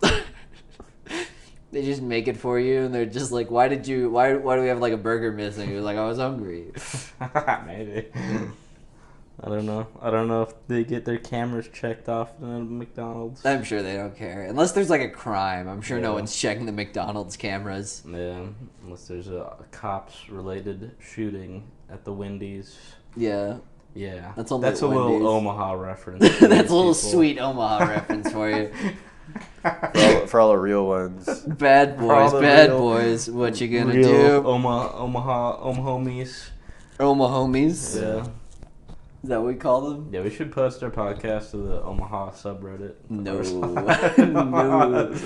They just make it for you, and they're just like, why do we have like a burger missing? You're like, I was hungry. Maybe. I don't know if they get their cameras checked off at McDonald's. I'm sure they don't care. Unless there's like a crime. I'm sure no one's checking the McDonald's cameras. Yeah, unless there's a cops-related shooting at the Wendy's. Yeah. Yeah. That's a little Omaha reference. That's a little sweet Omaha reference for you. For all the real ones. Bad boys. What you gonna do? Omahomies. Omahomies? Yeah. Is that what we call them? Yeah, we should post our podcast to the Omaha subreddit. No. Subreddit.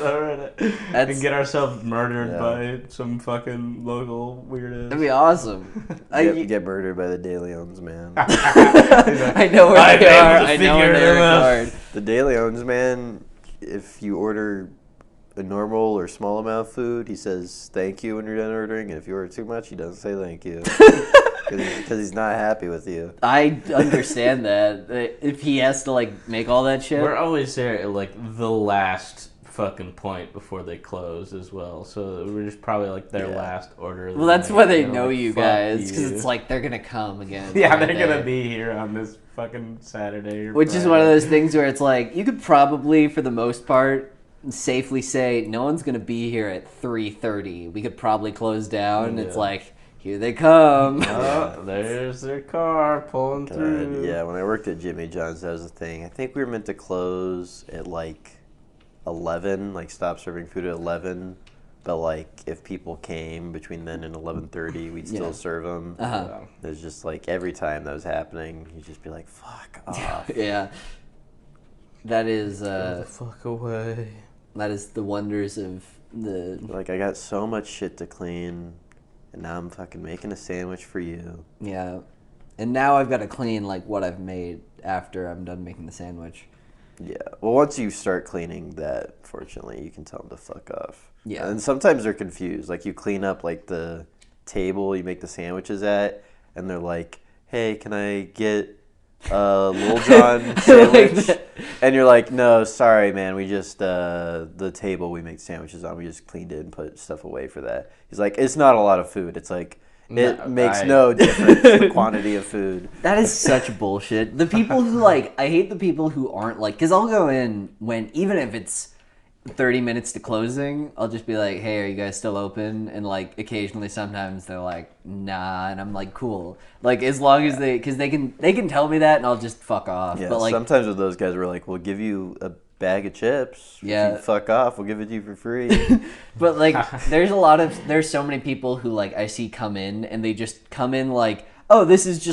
And get ourselves murdered by some fucking local weirdos. That'd be awesome. Get murdered by the De Leon's, man. I know where they are. I know where they're. The De Leon's, man, if you order a normal or small amount of food, he says thank you when you're done ordering, and if you order too much, he doesn't say thank you. Because he's not happy with you. I understand that. If he has to, like, make all that shit. We're always there at, like, the last fucking point before they close as well. So we're just probably, like, their last order. Well, that's why they know you guys. Because it's like, they're going to come again. Yeah, they're going to be here on this fucking Saturday or Which Friday. is one of those things where it's like, you could probably, for the most part, safely say, no one's going to be here at 3:30. We could probably close down. Yeah. It's like... Here they come. Oh, there's their car pulling through. Yeah, when I worked at Jimmy John's, that was the thing. I think we were meant to close at like 11, like stop serving food at 11. But like if people came between then and 11:30, we'd still serve them. There's just like every time that was happening, you'd just be like, "Fuck off." Yeah. That is. Get the fuck away. That is the wonders of the. Like I got so much shit to clean. And now I'm fucking making a sandwich for you. Yeah. And now I've got to clean, like, what I've made after I'm done making the sandwich. Yeah. Well, once you start cleaning that, fortunately, you can tell them to fuck off. Yeah. And sometimes they're confused. Like, you clean up, like, the table you make the sandwiches at, and they're like, hey, can I get a Lil John sandwich? And you're like, no, sorry, man. We just, the table we make sandwiches on, we just cleaned it and put stuff away for that. He's like, it's not a lot of food. It's like, it makes no difference, the quantity of food. That is such bullshit. The people who, like, I hate the people who aren't, like, because I'll go in when, even if it's 30 minutes to closing, I'll just be like, hey, are you guys still open? And, like, occasionally sometimes they're like, nah, and I'm like, cool. Like, as long as because they can tell me that and I'll just fuck off. Yeah, but, like, sometimes with those guys, we're like, we'll give you a bag of chips. Yeah. If you fuck off, we'll give it to you for free. But, like, there's so many people who, like, I see come in and they just come in like, oh, this is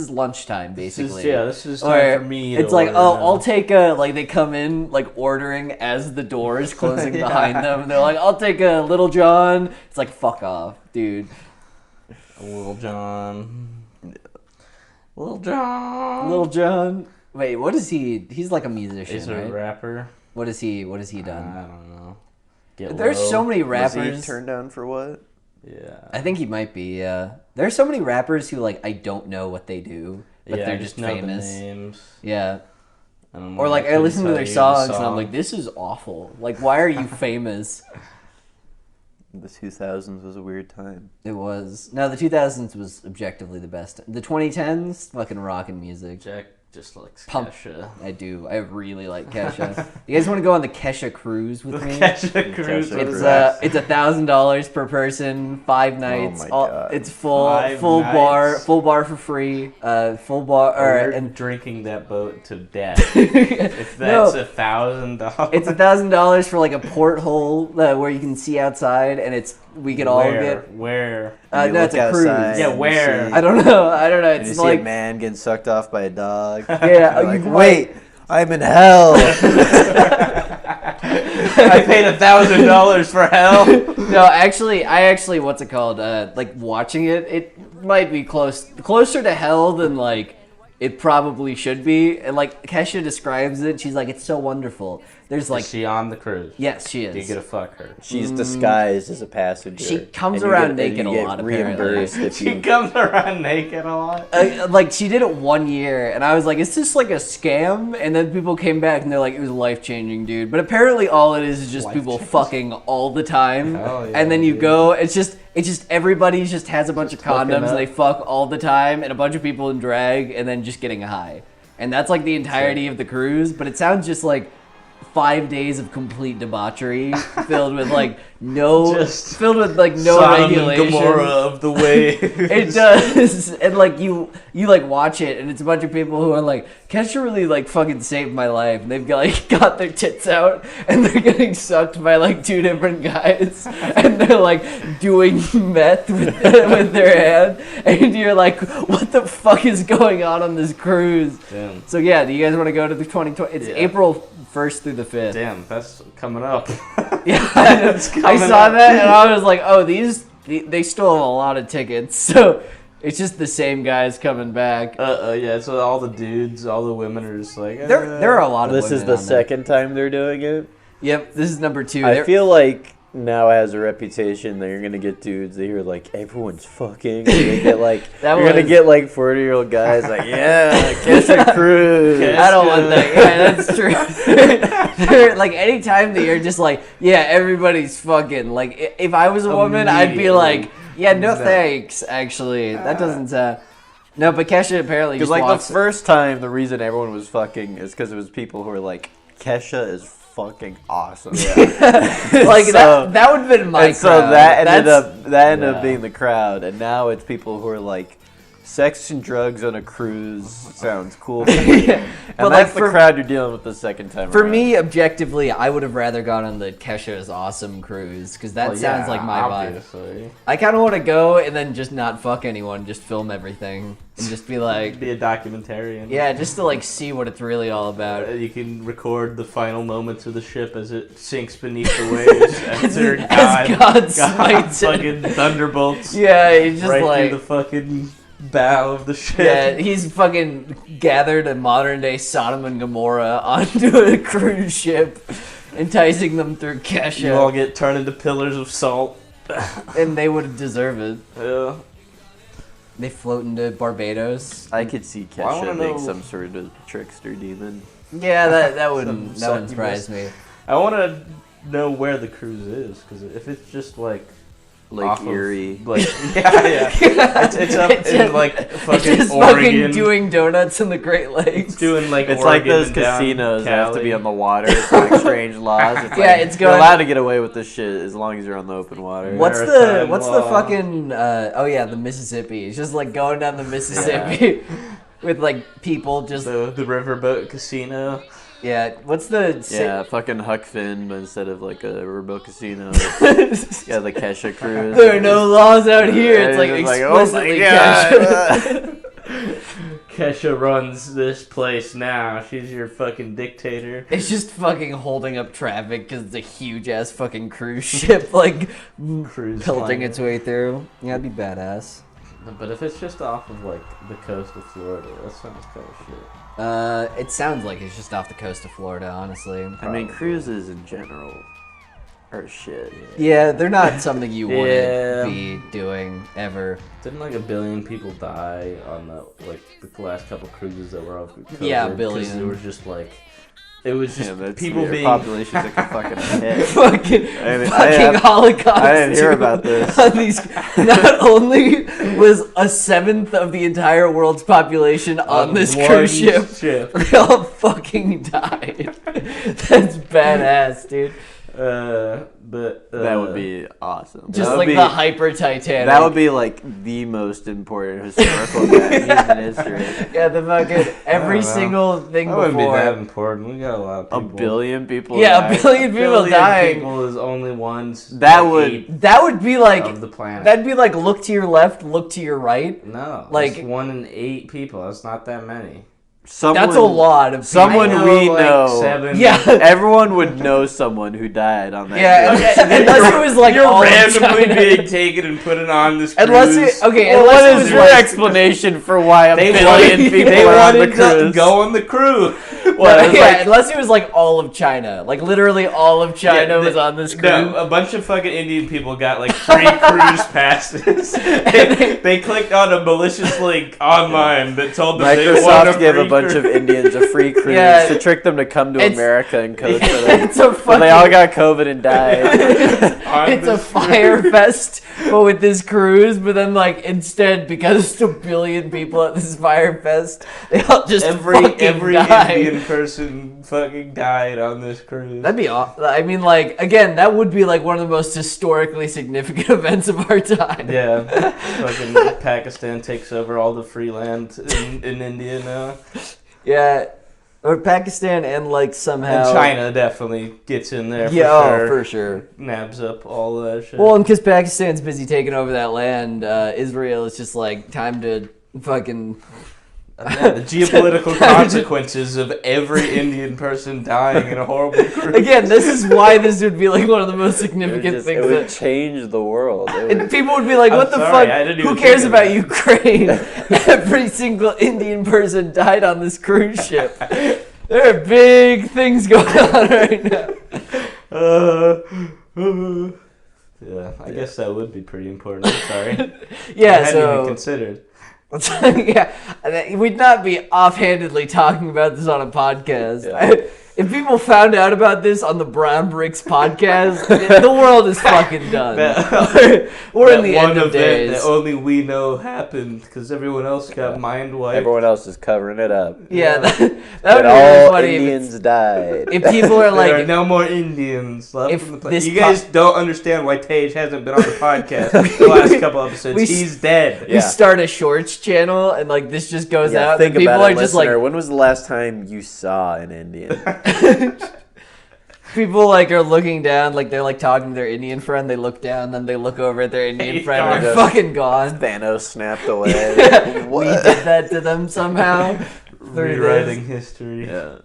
lunchtime, basically. This is time for me. It's like, oh, I'll take like, they come in, like, ordering as the door is closing behind them. They're like, I'll take a Little John. It's like, fuck off, dude. Little John. Little John. Little John. Wait, what is he? He's like a musician, He's right? a rapper. What is he done? I don't know. There's so many rappers. Was he turned down for what? Yeah. I think he might be, yeah. There's so many rappers who, like, I don't know what they do, but they're just famous. The names. Yeah. Or, like, I listen to their songs and I'm like, this is awful. Like, why are you famous? The 2000s was a weird time. It was. No, the 2000s was objectively the best. The 2010s, fucking rockin' music. just likes Pump. Kesha. I do. I really like Kesha. You guys want to go on the Kesha cruise with me? Kesha cruise. It's $1,000 per person, 5 nights. my God. It's full 5 bar nights. for free. Full bar. We're And drinking that boat to death. If that's $1,000. it's $1,000 for like a porthole where you can see outside, and we could all get. Where? You No, it's look a cruise. outside Yeah, and where? see- I don't know. and you It's see like a man getting sucked off by a dog. yeah. You're like, wait, I'm in hell. I paid $1,000 for hell. No, actually, what's it called? Like watching it might be closer to hell than like it probably should be. And like Kesha describes it, she's like, it's so wonderful. There's like, Is she on the cruise? yes, she Do you is. get to fuck her? She's disguised as a passenger. She comes and you around get- and naked you a get lot, apparently. reimbursed if She you. comes around naked a lot. Like she did it 1 year, and I was like, "Is this like a scam?" And then people came back and they're like, "It was life changing, dude." But apparently, all it is just people Life-changing. fucking all the time. Hell yeah, and then you dude. go, it's just everybody just has a bunch of hooking condoms up. and they fuck all the time, and a bunch of people in drag, and then just getting high. And that's like the entirety of the cruise. But it sounds just like 5 days of complete debauchery, filled with like no Sodom regulation. and Gomorrah of the way. It does, and like you like watch it, and it's a bunch of people who are like, Kesha really like fucking saved my life. And they've got their tits out, and they're getting sucked by like 2 different guys, and they're like doing meth with their hand, and you're like, what the fuck is going on this cruise? Damn. So yeah, do you guys want to go to the 2020? It's Yeah. April 1st through the 5th. Damn, that's coming up. Yeah, I saw that and I was like, oh, they still have a lot of tickets, so it's just the same guys coming back. Yeah, so all the dudes, all the women are just like... There are a lot of This women is the on there. second time they're doing it. Yep, this is number 2. I feel like now has a reputation that you're gonna get dudes that you're like, everyone's fucking. You're gonna get like That you're gonna was- get like 40-year-old guys like, yeah, Kesha Cruz. I don't want that. Yeah, that's true. Like anytime that you're just like, yeah, everybody's fucking. Like if I was a woman, I'd be like, yeah, no thanks. Actually, that doesn't sound. No, but Kesha apparently Because just like walks. the first time, the reason everyone was fucking is because it was people who were like, Kesha is fucking awesome. like So- that would have been my And so crowd. that ended That's- up being the crowd, and now it's people who are like, sex and drugs on a cruise sounds cool. For me. Yeah. And But, that's like, the for- crowd you're dealing with the second time. For around. me, objectively, I would have rather gone on the Kesha's Awesome cruise because that sounds like my vibe. obviously. I kind of want to go and then just not fuck anyone, just film everything and just be like, Be a documentarian. yeah, just to like see what it's really all about. You can record the final moments of the ship as it sinks beneath the waves after As God smites it. fucking thunderbolts Yeah, it's just right like, through the fucking bow of the ship. yeah, he's fucking gathered a modern day Sodom and Gomorrah onto a cruise ship, enticing them through Kesha, You all get turned into pillars of salt. and they would deserve it. Yeah. They float into Barbados. I could see Well, I Kesha wanna make know- some sort of trickster demon. Yeah, that wouldn't surprise me. I want to know where the cruise is, because if it's just like Lake off of- Erie. like yeah, it's up It's in just- like It's fucking just Oregon. fucking doing donuts in the Great Lakes. doing like It's Oregon like those and down casinos that have to Cali. be on the water. It's like strange laws. It's Yeah, like, it's you're going- allowed to get away with this shit as long as you're on the open water. What's the Maritime law. fucking oh yeah, the Mississippi. It's just like going down the Mississippi with like people just the riverboat casino. yeah. What's the Yeah, fucking Huck Finn, but instead of like a riverboat casino, yeah, the Kesha cruise. There are no laws out here. It's like just explicitly God. Kesha runs this place now. She's your fucking dictator. It's just fucking holding up traffic because it's a huge ass fucking cruise ship like Cruise pelting liner. its way through. Yeah, that'd be badass. But if it's just off of like the coast of Florida, that sounds kind of shit. It sounds like it's just off the coast of Florida, honestly. I mean, cruises in general are shit. Yeah, they're not something you Yeah. wouldn't be doing ever. Didn't like 1 billion people die on the last couple cruises that were off COVID? Yeah, 1 'cause billion. They were just like It was just people being population took a fucking hit. fucking Holocaust. I didn't hear about this. On these, not only was a seventh of the entire world's population on this cruise ship, they all fucking died. That's badass, dude. That would be awesome. Just like the hyper Titanic. That would be like the most important historical event in human history. Yeah, the fucking every single thing that before. Wouldn't be that important. We got a lot of people. A billion people. Yeah, dying. a billion people dying. People is only ones. That would be like of the planet. That'd be like look to your left, look to your right. No, like 1 in 8 people. That's not that many. That's a lot of someone people. we know. 7. Yeah, everyone would know someone who died on that. Yeah, unless it was like you're all randomly being taken and put on this cruise. Unless it what it is was your explanation for why a billion people they are on the wanted cruise? to go on the cruise. Unless it was like all of China, like literally all of China was on this cruise. No, a bunch of fucking Indian people got like free cruise passes. They clicked on a malicious link online that told them they won Microsoft gave a bunch of Indians a free cruise to trick them to come to America and code for them. But they all got COVID and died. It's a fire fest, but with this cruise. But then, like, instead, because it's a billion people at this fire fest, they all just every died. Indian person fucking died on this cruise. That'd be awesome. I mean, like, again, that would be like one of the most historically significant events of our time. Yeah, fucking Pakistan takes over all the free land in India now. Yeah, or Pakistan and like somehow and China definitely gets in there. For sure. Nabs up all of that shit. Well, and because Pakistan's busy taking over that land, Israel is just like time to fucking. The geopolitical consequences of every Indian person dying in a horrible cruise. Again, this is why this would be like one of the most significant things. It would change the world. And people would be like, "What the fuck? Who cares about Ukraine? Every single Indian person died on this cruise ship. There are big things going on right now." Yeah, I guess that would be pretty important. I'm sorry. Yeah, I hadn't even considered. Yeah, we'd not be offhandedly talking about this on a podcast. Yeah. If people found out about this on the Brown Bricks podcast, the world is fucking done. We're in the end of days. That only we know happened because everyone else got mind wiped. Everyone else is covering it up. Yeah, that would be all funny. Indians died. If people are like, there are no more Indians left. You guys don't understand why Tage hasn't been on the podcast the last couple episodes. He's dead. We start a shorts channel and like this just goes out. Think and people about it, are just listener. like, when was the last time you saw an Indian? People like are looking down, like they're like talking to their Indian friend. They look down, then they look over at their Indian friend. And they're fucking gone. Thanos snapped away. We did that to them somehow. Rewriting history. Yeah.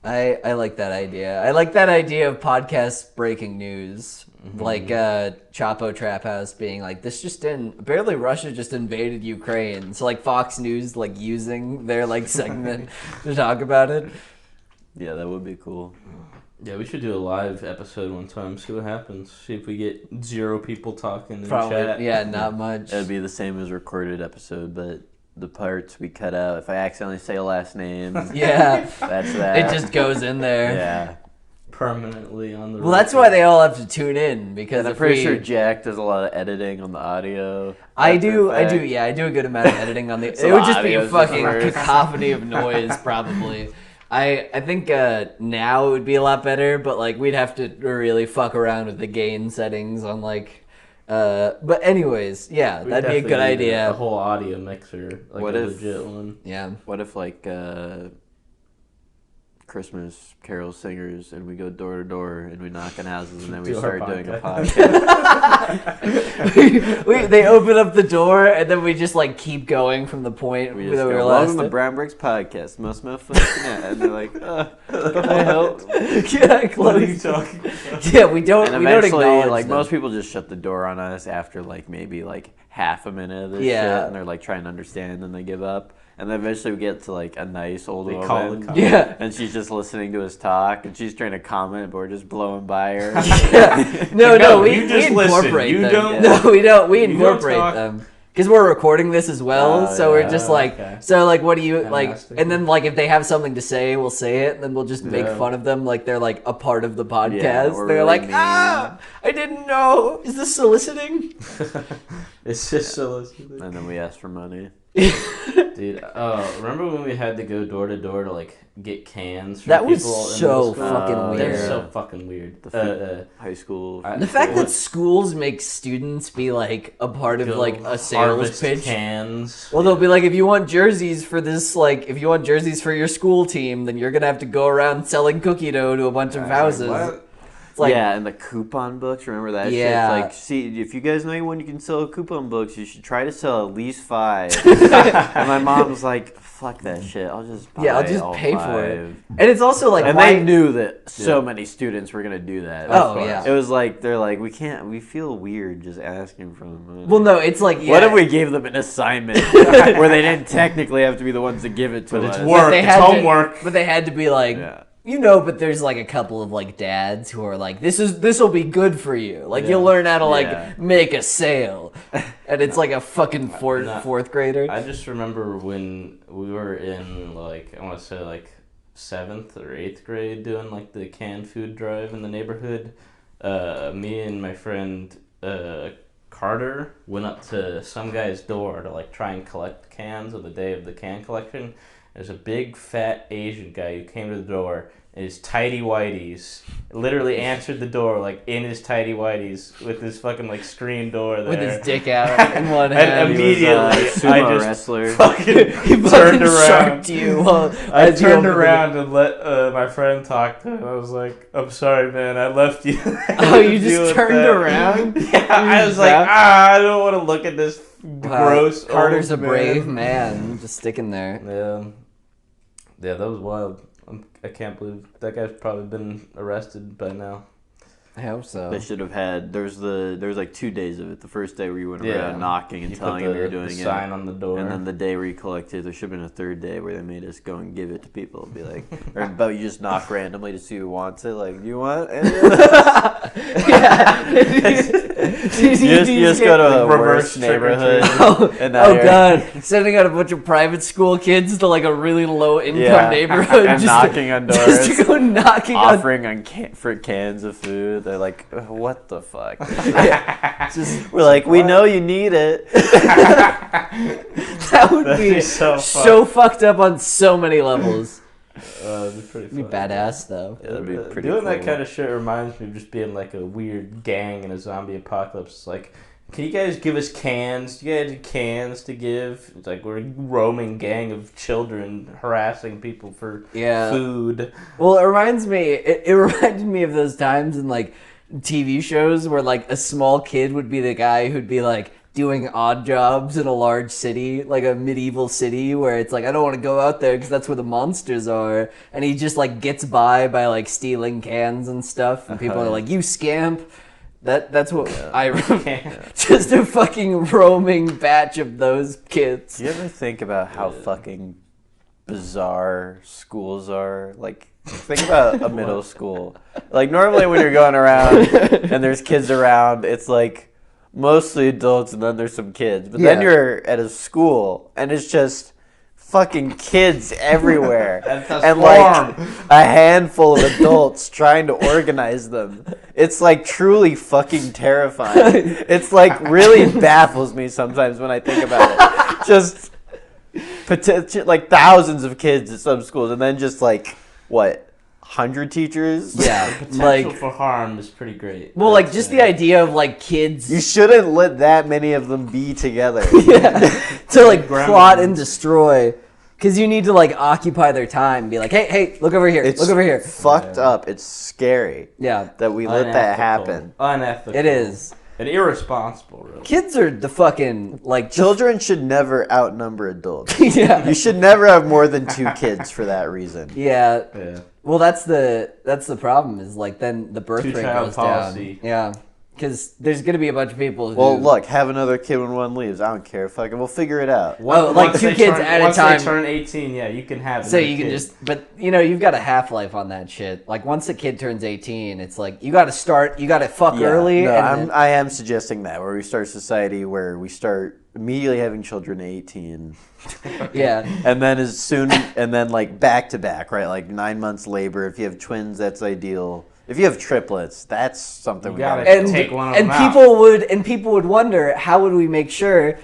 I like that idea. I like that idea of podcast breaking news. Mm-hmm. Like Chapo Trap House being like, this just didn't. Apparently Russia just invaded Ukraine. So like Fox News like using their like segment to talk about it. Yeah, that would be cool. Yeah, we should do a live episode one time, see what happens. See if we get 0 people talking in Probably, chat. Yeah, not much. It'd be the same as recorded episode, but the parts we cut out, if I accidentally say a last name, yeah, that's that. It just goes in there. Yeah. Permanently on the Well, that's why they all have to tune in, because and I'm pretty sure Jack does a lot of editing on the audio. I do a good amount of editing on the so it would just be a fucking cacophony of noise, probably. I think now it would be a lot better, but like we'd have to really fuck around with the gain settings on like but anyways, yeah, that'd be a good idea. A whole audio mixer, like what legit one. Yeah. What if like Christmas carol singers and we go door to door and we knock on houses and then we start doing a podcast. They open up the door and then we just like keep going from the point we just go, welcome to Brown Bricks Podcast. Most motherfucking and they're like, can I help? Yeah, what are you talking about? Yeah, we don't. And we don't eventually, like them. most people just shut the door on us after like maybe like half a minute of this shit, and they're like trying to understand, and they give up. And then eventually we get to like a nice old woman. Yeah. And she's just listening to us talk, and she's trying to comment, but we're just blowing by her. Yeah. No, we incorporate them. You don't. No, we don't. We incorporate them. because we're recording this as well, Oh, so we're yeah. just like, Okay. so like, what do you Yeah, like? that's And then like, if they have something to say, we'll say it, and then we'll just make Yeah. fun of them like they're like a part of the podcast. Yeah, we're They're really like, mean. I didn't know. Is this soliciting? It's just soliciting. And then we ask for money. Dude, remember when we had to go door to door to like get cans from That was people in so middle school? fucking Oh, weird. They're yeah. so fucking weird. High school. I- The fact that What? schools make students be like a part of Go like a sales harvest pitch. cans. Well, they'll be like, if you want jerseys for this, like, if you want jerseys for your school team, then you're gonna have to go around selling cookie dough to a bunch of houses. What? It's like, yeah, and the coupon books. Remember that Yeah. shit? It's like, see, if you guys know anyone you can sell coupon books, you should try to sell at least 5. And my mom was like, "Fuck that shit. I'll just buy I'll just all pay 5. for it." And it's also like, And why? they knew that so many students were gonna do that. Oh, course. yeah. It was like they're like, we feel weird just asking for them. Well, no, it's like, What if we gave them an assignment where they didn't technically have to be the ones to give it to But us? it's work. they It's had to- homework. But they had to be like, Yeah. but there's like a couple of like dads who are like, this will be good for you. Like you'll Yeah. learn how to like Yeah. make a sale, and it's like a fucking fourth grader. I just remember when we were in like I want to say like 7th or 8th grade doing like the canned food drive in the neighborhood. Me and my friend Carter went up to some guy's door to like try and collect cans on the day of the can collection. There's a big fat Asian guy who came to the door in his tidy whities, literally answered the door like in his tidy whities with his fucking like screen door there. With his dick out in one hand. And He was a immediately, sumo I just wrestler. fucking He turned fucking around. sharked you. I as you turned opened the- around and let my friend talk to him. I was like, "I'm sorry, man. I left you." Oh, you Deal just with turned that." around? Yeah, I was like, I don't want to look at this gross. Carter's a old brave man. man, just sticking there. Yeah, that was wild. I can't believe that guy's probably been arrested by now. I hope so. They should have had. There was like 2 days of it. The first day where you went Yeah. around knocking and You telling put them you're the doing it, sign on the door. and then the day where you collected. There should have been a third day where they made us go and give it to people. Be like, or but you just knock randomly to see who wants it. Like, do you want any of this? You just go to a Reverse worse neighborhood. Oh, in that area. God! Sending out a bunch of private school kids to like a really low income Yeah. neighborhood, And just knocking on just doors. to go knocking on. Offering on for cans of food. They're like, what the fuck? Just We're like, we know you need it. that would be That'd be so so fucked up on so many levels. it'd be pretty It'd be funny. badass though. Yeah, that'd be pretty Doing cool. that kind of shit reminds me of just being like a weird gang in a zombie apocalypse. It's like, can you guys give us cans? Do you guys have cans to give? It's like we're a roaming gang of children harassing people for food. Well, it reminds me. It reminded me of those times in like TV shows where like a small kid would be the guy who'd be like doing odd jobs in a large city, like a medieval city, where it's like, I don't want to go out there because that's where the monsters are, and he just like gets by like stealing cans and stuff, and people are like, you scamp. That's what I remember. Just a fucking roaming batch of those kids. Do you ever think about how fucking bizarre schools are? Like, think about a middle school. Like, normally when you're going around and there's kids around, it's like mostly adults and then there's some kids. But then Yeah. you're at a school and it's just fucking kids everywhere. And like a handful of adults trying to organize them. It's like truly fucking terrifying. It's like really baffles me sometimes when I think about it. Just like thousands of kids at some schools, and then just like what, 100 teachers? Yeah, Potential like for harm is pretty great. well, like just the idea of like kids You shouldn't let that many of them be together. to like Gremlins. plot and destroy, because you need to like occupy their time. Be like, hey, look over here, It's look over here. fucked up. It's scary Yeah, that we let that happen. Unethical. it is. And irresponsible, really. Kids are the fucking like Children should never outnumber adults. yeah, You should never have more than 2 kids for that reason. yeah. Yeah. Well, that's the problem. Is like then the birth rate Two-child goes policy. down. Yeah, Because there's going to be a bunch of people who... Well, look, have another kid when one leaves. I don't care. Fucking, we'll figure it out. Like 2 kids at a time. Once they turn 18, yeah, you can have So you kid. can just... But, you've got a half-life on that shit. Like, once a kid turns 18, it's like, you got to start... You got to fuck early. No, and I am suggesting that, where we start society where we start immediately having children at 18. Yeah. And then like back to back, right? Like 9 months labor. If you have twins, that's ideal. If you have triplets, that's something we gotta take one of them out. People would wonder, how would we make sure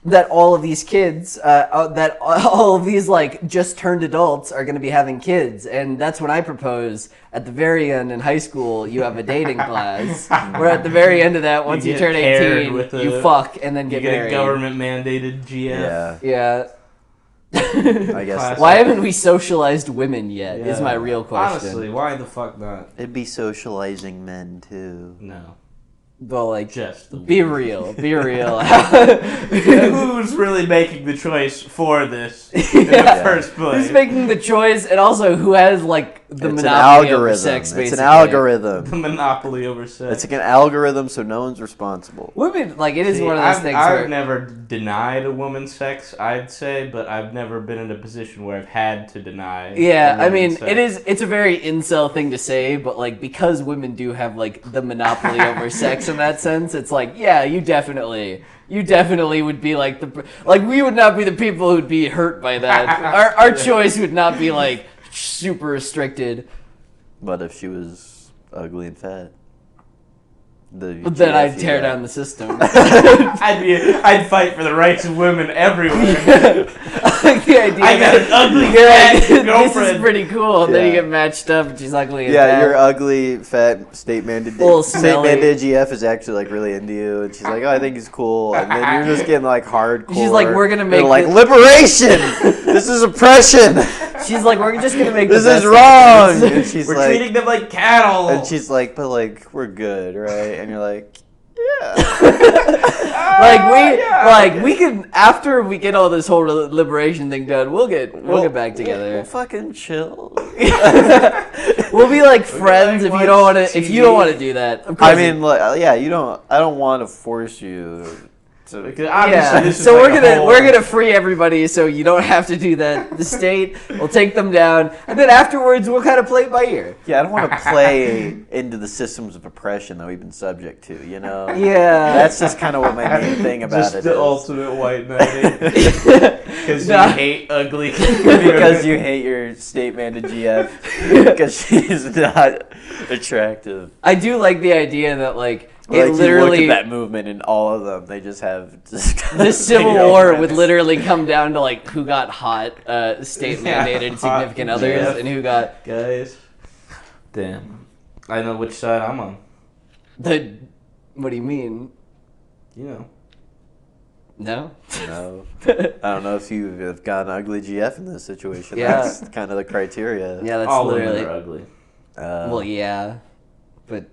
that all of these kids, that all of these like just turned adults are going to be having kids? And that's when I propose at the very end in high school, you have a dating class. Where at the very end of that, once you turn 18, you fuck and then get married. You get a government mandated GF. Yeah. I guess. Why haven't we socialized women yet? Is my real question. Honestly, why the fuck not? It'd be socializing men too. No. But like, just be real. Who's really making the choice for this in the first place? Who's making the choice, and also who has like the It's monopoly an algorithm. over sex? Basically, It's an algorithm. The monopoly over sex. It's like an algorithm, so no one's responsible. Women, like, it is one of those things. I've never denied a woman's sex, I'd say, but I've never been in a position where I've had to deny. Yeah, I mean, sex. it's a very incel thing to say, but like, because women do have like the monopoly over sex in that sense, it's like, yeah, you definitely would be like we would not be the people who'd be hurt by that. Our choice would not be like super restricted. But if she was ugly and fat, then I'd tear down the system. I'd fight for the rights of women everywhere. The idea I got an ugly fat girlfriend. This is pretty cool. Yeah. Then you get matched up and she's ugly and Yeah, fat. your ugly, fat, state-mandated GF is actually like really into you, and she's like, "Oh, I think he's cool," and then you're just getting like hardcore. She's like, "We're gonna make You're like liberation. This is oppression. She's like, "We're just gonna make this the is best wrong." And she's We're like, treating them like cattle. and she's like, "But like, we're good, right?" And you're like, "Yeah." we can, after we get all this whole liberation thing done, we'll get back together. We'll fucking chill. We'll be like friends if you don't want to do that. Of course I mean, like, yeah, you don't. I don't want to force you. So we're gonna free everybody, so you don't have to do that. The state will take them down, and then afterwards we'll kind of play it by ear. Yeah, I don't want to play into the systems of oppression that we've been subject to. You know. Yeah. That's just kind of what my main thing about just it the is. ultimate white knight. Because you hate ugly. Because you hate your state-mandated GF because she's not attractive. I do like the idea that like. Like, It literally, you look at that movement, and all of them, they just have the Civil War would literally come down to like who got hot, state-mandated significant others, and who got guys. Damn, I know which side I'm on. What do you mean? You know. No. No. I don't know if you have got an ugly GF in this situation. Yeah. That's kind of the criteria. Yeah, that's All literally. women are ugly. Well, yeah, but.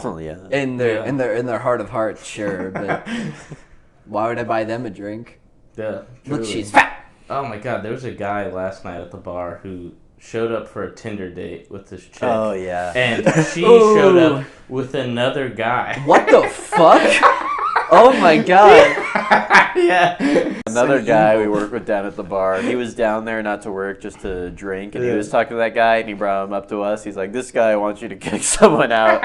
Well, yeah. In their heart of hearts, sure, but why would I buy them a drink? Yeah. Look, truly. she's fat. Oh my god, there was a guy last night at the bar who showed up for a Tinder date with this chick. Oh, yeah. And she showed up with another guy. What the fuck? Oh my god. Yeah. Another guy we work with down at the bar, he was down there not to work, just to drink, and he was talking to that guy, and he brought him up to us. He's like, "This guy wants you to kick someone out."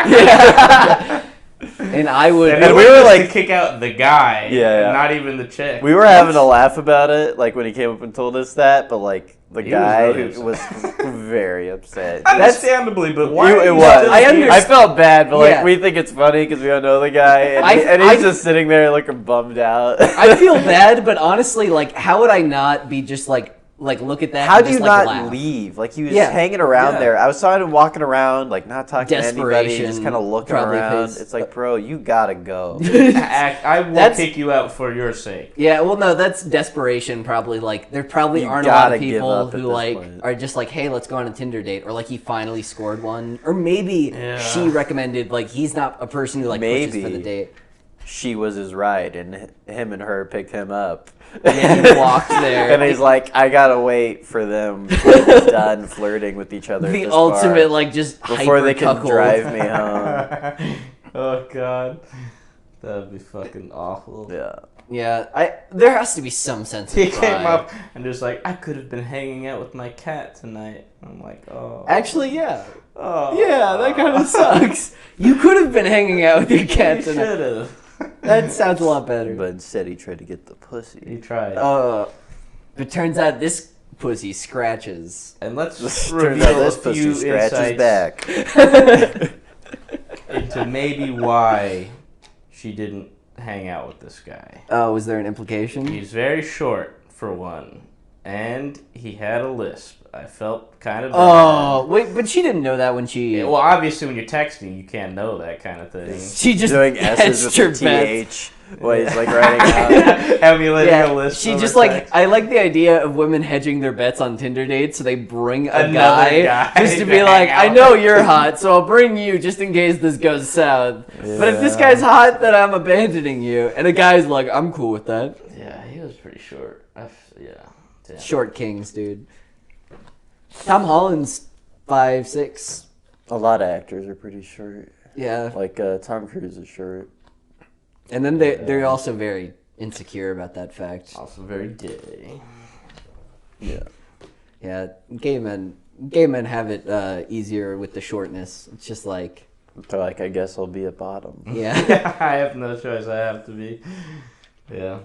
And I would. And we were like, to kick out the guy, yeah. not even the chick. We were having a laugh about it, like when he came up and told us that, but like the guy was very upset. Understandably, but why? It was. I felt bad, but like we think it's funny because we don't know the guy, and he's just sitting there looking bummed out. I feel bad, but honestly, like, how would I not be just like look at that? How and do you just, not laugh? leave? Like he was hanging around there. I was saw him walking around, like not talking to anybody, just kind of looking around. It's like, bro, you gotta go. I will kick you out for your sake. Yeah, well, no, that's desperation. Probably like there probably aren't a lot of people who like are just like, hey, let's go on a Tinder date, or like he finally scored one, or maybe she recommended, like he's not a person who like pushes for the date. She was his ride, and him and her picked him up. And he walked there. And he's like, I gotta wait for them to be done flirting with each other. The ultimate, like, just before they can hyper-cuckold. drive me home. Oh god, that would be fucking awful. Yeah. Yeah, there has to be some sense of He pride. came up and just like, I could have been hanging out with my cat tonight. I'm like, oh. Actually, yeah. Oh. Yeah, that kind of sucks. You could have been hanging out with your cat He tonight. should have. That sounds a lot better. But instead he tried to get the pussy. He tried. But turns out this pussy scratches. And let's Turns reveal out this a pussy few scratches insights back. into maybe why she didn't hang out with this guy. Oh, was there an implication? He's very short, for one, and he had a lisp. I felt kind of bad. Oh, wait, but she didn't know that when she... Yeah, well, obviously, when you're texting, you can't know that kind of thing. she just Doing S's hedged with her the bets. TH. What he's like writing out. Emulating a Yeah, lisp. she over just like, text. I like the idea of women hedging their bets on Tinder dates, so they bring a Another guy just to to be like, hang I out know with. you're hot, so I'll bring you just in case this goes south. But if this Yeah. guy's hot, then I'm abandoning you. And a guy's like, I'm cool with that. Yeah, he was pretty short. Yeah. Damn. Short kings, dude. Tom Holland's 5'6". A lot of actors are pretty short. Yeah. Like Tom Cruise is short. And then they're also very insecure about that fact. Also very gay. Yeah. Yeah, gay men have it easier with the shortness. It's just like, They're like, I guess I'll be a bottom. yeah. I have no choice. I have to be. Yeah.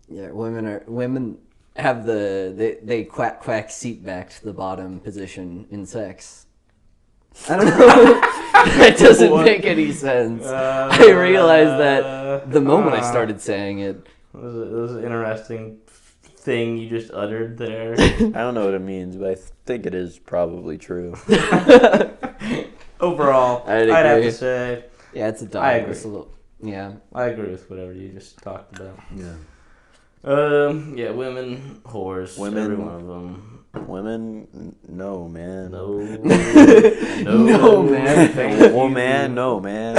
Yeah, women have they quack seat back to the bottom position in sex. I don't know. That doesn't What? make any sense. I realized that the moment I started saying it. It was an interesting thing you just uttered there. I don't know what it means, but I think it is probably true. Overall, I'd I'd have agree. to say Yeah, it's a dog. I agree. It's a little, yeah. I agree with whatever you just talked about. Yeah. Yeah, women, whores, Women- every one of them. Women, no, man. No. No, man. Thank Oh, you. man, no, man.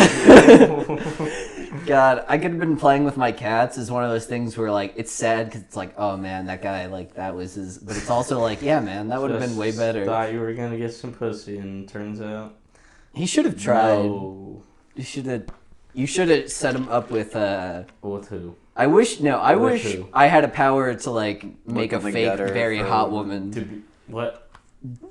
God, I could have been playing with my cats is one of those things where like it's sad because it's like, oh man, that guy like that was his, but it's also like, yeah, man, that would have been way Just better. Thought you were gonna get some pussy, and turns out He should have tried. no. You should have set him up with With who? I wish With who? I had a power to like make a in the fake gutter very for a hot woman. To woman. be what?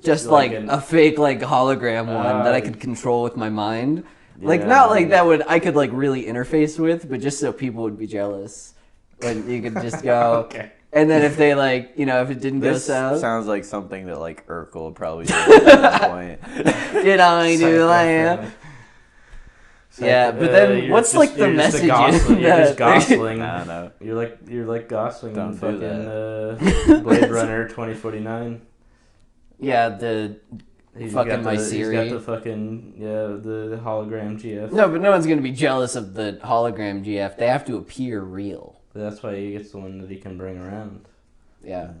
Just like like an- a fake like hologram one that I could control with my mind. Like not like that would I could like really interface with, but just so people would be jealous. When you could just go Okay. and then if they like, you know, if it didn't go This south. sounds like something that like Urkel would probably do at some point. Did I do that? Yeah, but then you're what's just- like the you're just a message gosling- in You're just that? gosling. I don't know. You're like gosling Don't in do fucking Blade Runner 2049. Yeah, the He's Fucking got my the, Siri. He's got the fucking the hologram GF. no, but no one's gonna be jealous of the hologram GF. They have to appear real. That's why he gets the one that he can bring around. Yeah.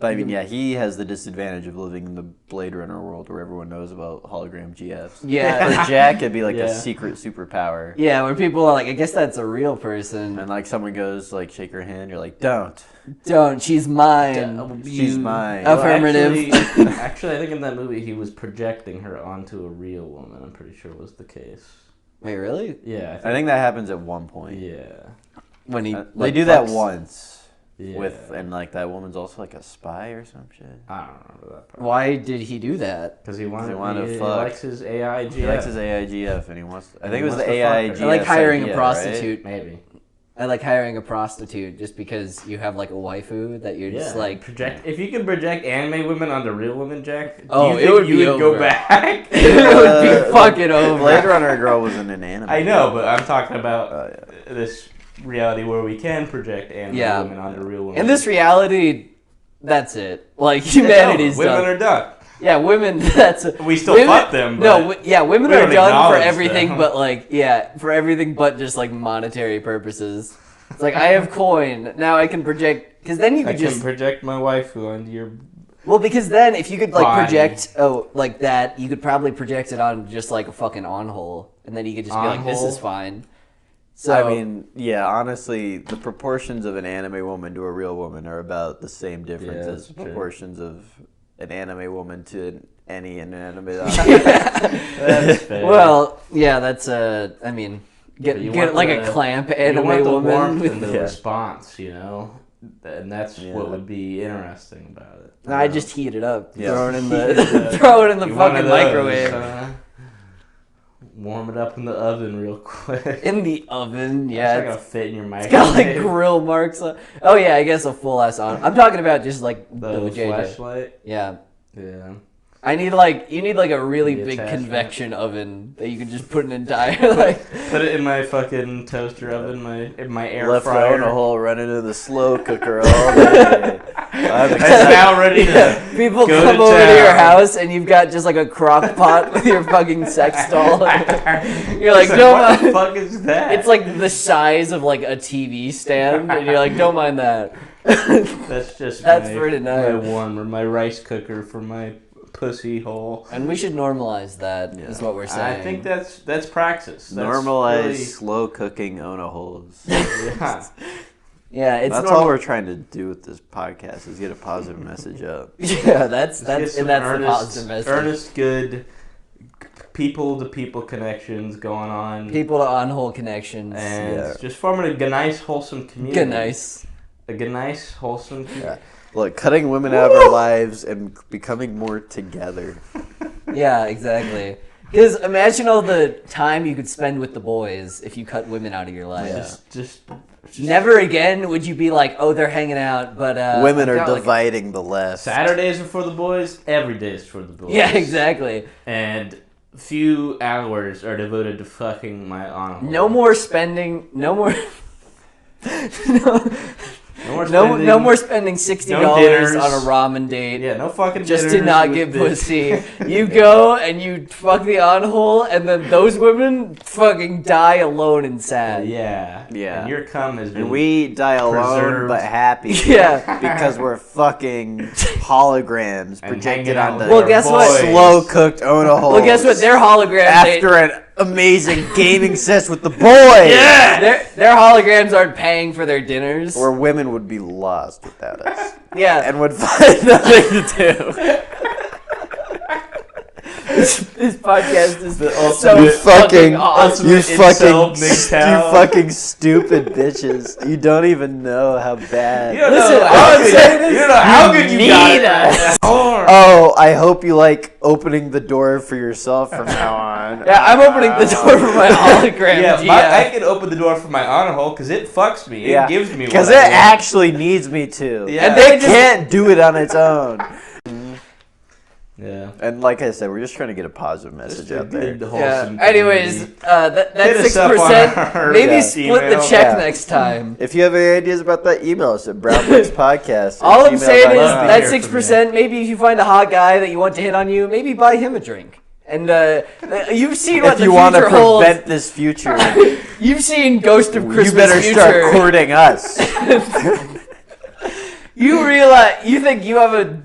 But I mean, yeah, he has the disadvantage of living in the Blade Runner world where everyone knows about hologram GFs. Yeah. For Jack, it'd be like Yeah. a secret superpower. Yeah, where people are like, I guess that's a real person. And like someone goes like shake her hand, you're like, don't. Don't, she's mine. She's mine. Affirmative. Actually, I think in that movie he was projecting her onto a real woman. I'm pretty sure was the case. Wait, really? Yeah, I think that happens at one point. Yeah. When he They like, do that fucks- once. Yeah. With and like that woman's also like a spy or some shit. I don't remember that part. Why did he do that? Because he wanted to he fuck. likes his AIGF. He likes his AIGF and he wants. I think He it was wants the to fuck her. AIGF. I like hiring idea, a prostitute. Maybe. I like hiring a prostitute just because you have like a waifu that you're just like. project. If you can project anime women onto real women, Jack. Oh, do you it think would you be would go over. back. It would be fucking over. Blade Runner girl wasn't an anime. I know, but I'm talking about Yeah. this reality where we can project anime Yeah. women onto real women. In this reality, that's it. Like humanity's women done. are done. Yeah, women. That's We still women, fuck them. But No, yeah, women we are don't done for acknowledge everything, them. but like, yeah, for everything but just like monetary purposes. It's like I have coin now. I can project because then you I could can just project my waifu onto your. well because then if you could like Body. project like that, you could probably project it on just like a fucking on hole, and then you could just be like, this On-hole? is fine. So I mean, yeah, honestly, the proportions of an anime woman to a real woman are about the same difference Yeah, as that's true. proportions of an anime woman to an any inanimate object. That's fair. Well, yeah, that's I mean, You get want like the- a clamp you anime want the woman. warmth and the Yeah. response, and that's what would be interesting about it. I just heat it up, Yeah. throw it in the throw it in the You one fucking of those, microwave. Warm it up in the oven real quick. In the oven, It's yeah. not gonna fit in your It's microwave. got like grill marks on. Oh yeah, I guess a full ass on. I'm talking about just like the JJ. flashlight. Yeah. Yeah. I need like you need like a really The big attachment. convection oven that you can just put an entire like. Put it in my fucking toaster oven, in my air Left fryer. out in a hole, run into the slow cooker all day. It's now ready to People go come to over to your town. house and you've got just like a crock pot with your fucking sex doll. You're like, It's don't what the mind. fuck is that? It's like the size of like a TV stand, and you're like, don't mind that. That's just That's my, pretty nice. my rice cooker for my pussy hole. And we should normalize that. Is what we're saying. I think that's praxis. That's Normalize really- slow cooking holes. Yeah. Yeah, it's That's all we're trying to do with this podcast is get a positive message up. Yeah, that's Get some the earnest, positive message. earnest, good people to people connections going on, People to on-hole connections. and just forming a nice, wholesome community. Good nice. A nice, wholesome community. Look, cutting women out of our lives and becoming more together. Yeah, exactly. Because imagine all the time you could spend with the boys if you cut women out of your life. Just Never again would you be like, oh, they're hanging out, but Women I've are got, like, dividing the left. Saturdays are for the boys. Every day is for the boys. Yeah, exactly. And few hours are devoted to fucking my on. No more spending. No more. No more spending. No more spending $60 dinners. on a ramen date. Yeah, no fucking Just to dinners not with get the- pussy. You go and you fuck the on-hole, and then those women fucking die alone and sad. Yeah. Yeah. And your cum has been. And we die alone Preserved. but happy. Yeah. Because we're fucking holograms And projected hanging out onto with Well, our guess what? boys. slow cooked Ona holes. Well, guess what? Their hologram. After an amazing gaming session with the boys. Yeah! Their holograms aren't paying for their dinners. Where women would be lost without us. Yeah. And would find nothing to do. This podcast is so ultimate fucking awesome. You incel MGTOW. fucking stupid bitches. You don't even know how bad. You don't Listen, know I how would good, say this, you don't know how good you need got us. it. Oh, Oh, I hope you like opening the door for yourself from now on. Yeah, I'm opening the door for my hologram. yeah, GF. I can open the door for my honor hole because it fucks me. It gives me because what it I want. actually needs me to. Yeah. And they can't do it on its own. Yeah. And like I said, we're just trying to get a positive message out there. Yeah. Anyways, that Hit us up on 6%. our, Maybe split the email. check Yeah. next time. If you have any ideas about that, email us at brownbookspodcast. All I'm saying is love to that hear from 6%. Maybe if you find a hot guy that you want to hit on you, maybe buy him a drink. And you've seen what if the you want to future holds. prevent this future, You've seen Ghost of Christmas you better Future. start courting us. You realize you think you have a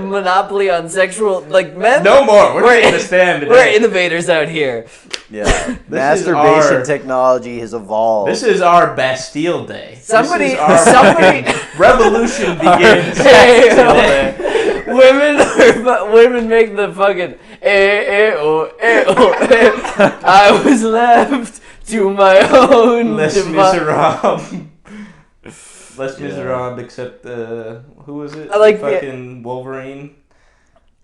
monopoly on sexual men? No more. We're We're taking a stand today. We're innovators out here. Yeah, is masturbation our- technology has evolved. This is our Bastille Day. Somebody, This is our somebody. revolution begins Hey, today. women make the fucking I was left to my own. Les Miserables. Les Yeah. Miserables, except who was it? I like the- fucking Wolverine.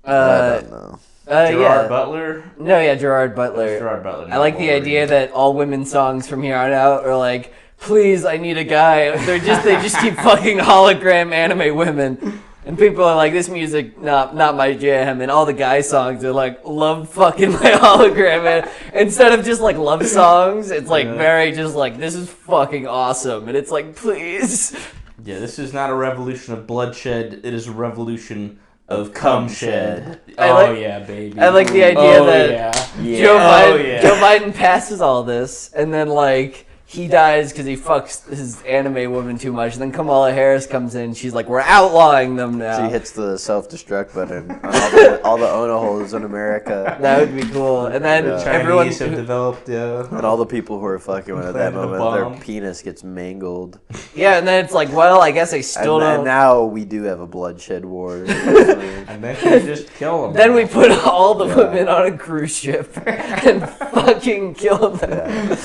I don't know. Gerard Yeah. Butler. No, yeah, Gerard Butler. Gerard Butler. I like the idea that all women's songs from here on out are like, "Please, I need a guy." They just keep fucking hologram anime women, and people are like, "This music, not my jam." And all the guy songs are like, "Love fucking my hologram." And instead of just like love songs, it's like very just like, "This is fucking awesome," and it's like, "Please." Yeah, this is not a revolution of bloodshed. It is a revolution of cum shed. I Oh like- yeah, baby. I like the idea Oh that yeah. Yeah. Joe Biden, Oh, yeah. Joe Biden passes all this, and then like he dies because he fucks his anime woman too much. And then Kamala Harris comes in. She's like, we're outlawing them now. She hits the self-destruct button on all the Omahomies in America. That would be cool. And then everyone Chinese have developed, and all the people who are fucking with at that Planted a moment, bomb. their penis gets mangled. Yeah, and then it's like, well, I guess I still And don't. now we do have a bloodshed war. and then you just kill them. Then we put all the women on a cruise ship and fucking kill them.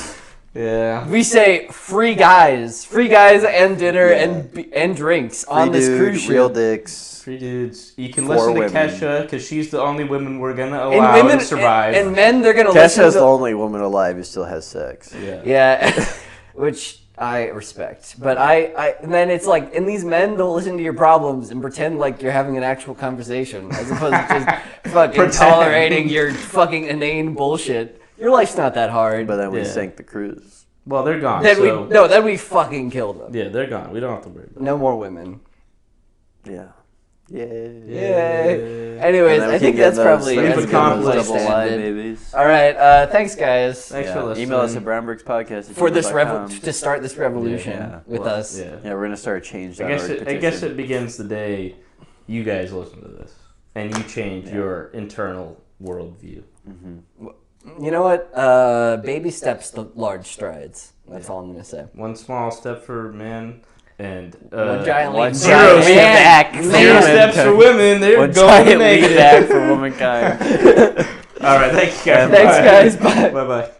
Yeah. We say free guys and dinner and drinks on this cruise ship. Real dicks. Free dudes. You can 4 listen to women. Kesha because she's the only woman we're gonna And allow women to survive. and men, they're gonna listen Kesha's to. the only woman alive who still has sex. yeah. Yeah, which I respect. But and then it's like, and these men, they'll listen to your problems and pretend like you're having an actual conversation as opposed to just fucking tolerating your fucking inane bullshit. Your life's not that hard. But then we Yeah. sank the cruise. Well, they're gone. Then so we fucking killed them. yeah, they're gone. We don't have to worry about No more women. Yeah. Yay. Yay. Anyways, And then we I think can get that's probably we've those accomplished double line standard. babies. All right, thanks guys Thanks for listening. Email us at brownbrickspodcast for this gmail.com. to start this revolution Yeah. with Well, us. Yeah. Yeah, we're gonna start a change. I guess it begins the day you guys listen to this and you change your internal worldview. You know what? Baby steps to large strides. That's all I'm gonna say. One small step for men and One giant one leap. giant Man, leap back man. for zero steps for women. They're One going giant leap negative. back for womankind. All right, thank you guys. Thanks, guys. Bye. Bye bye.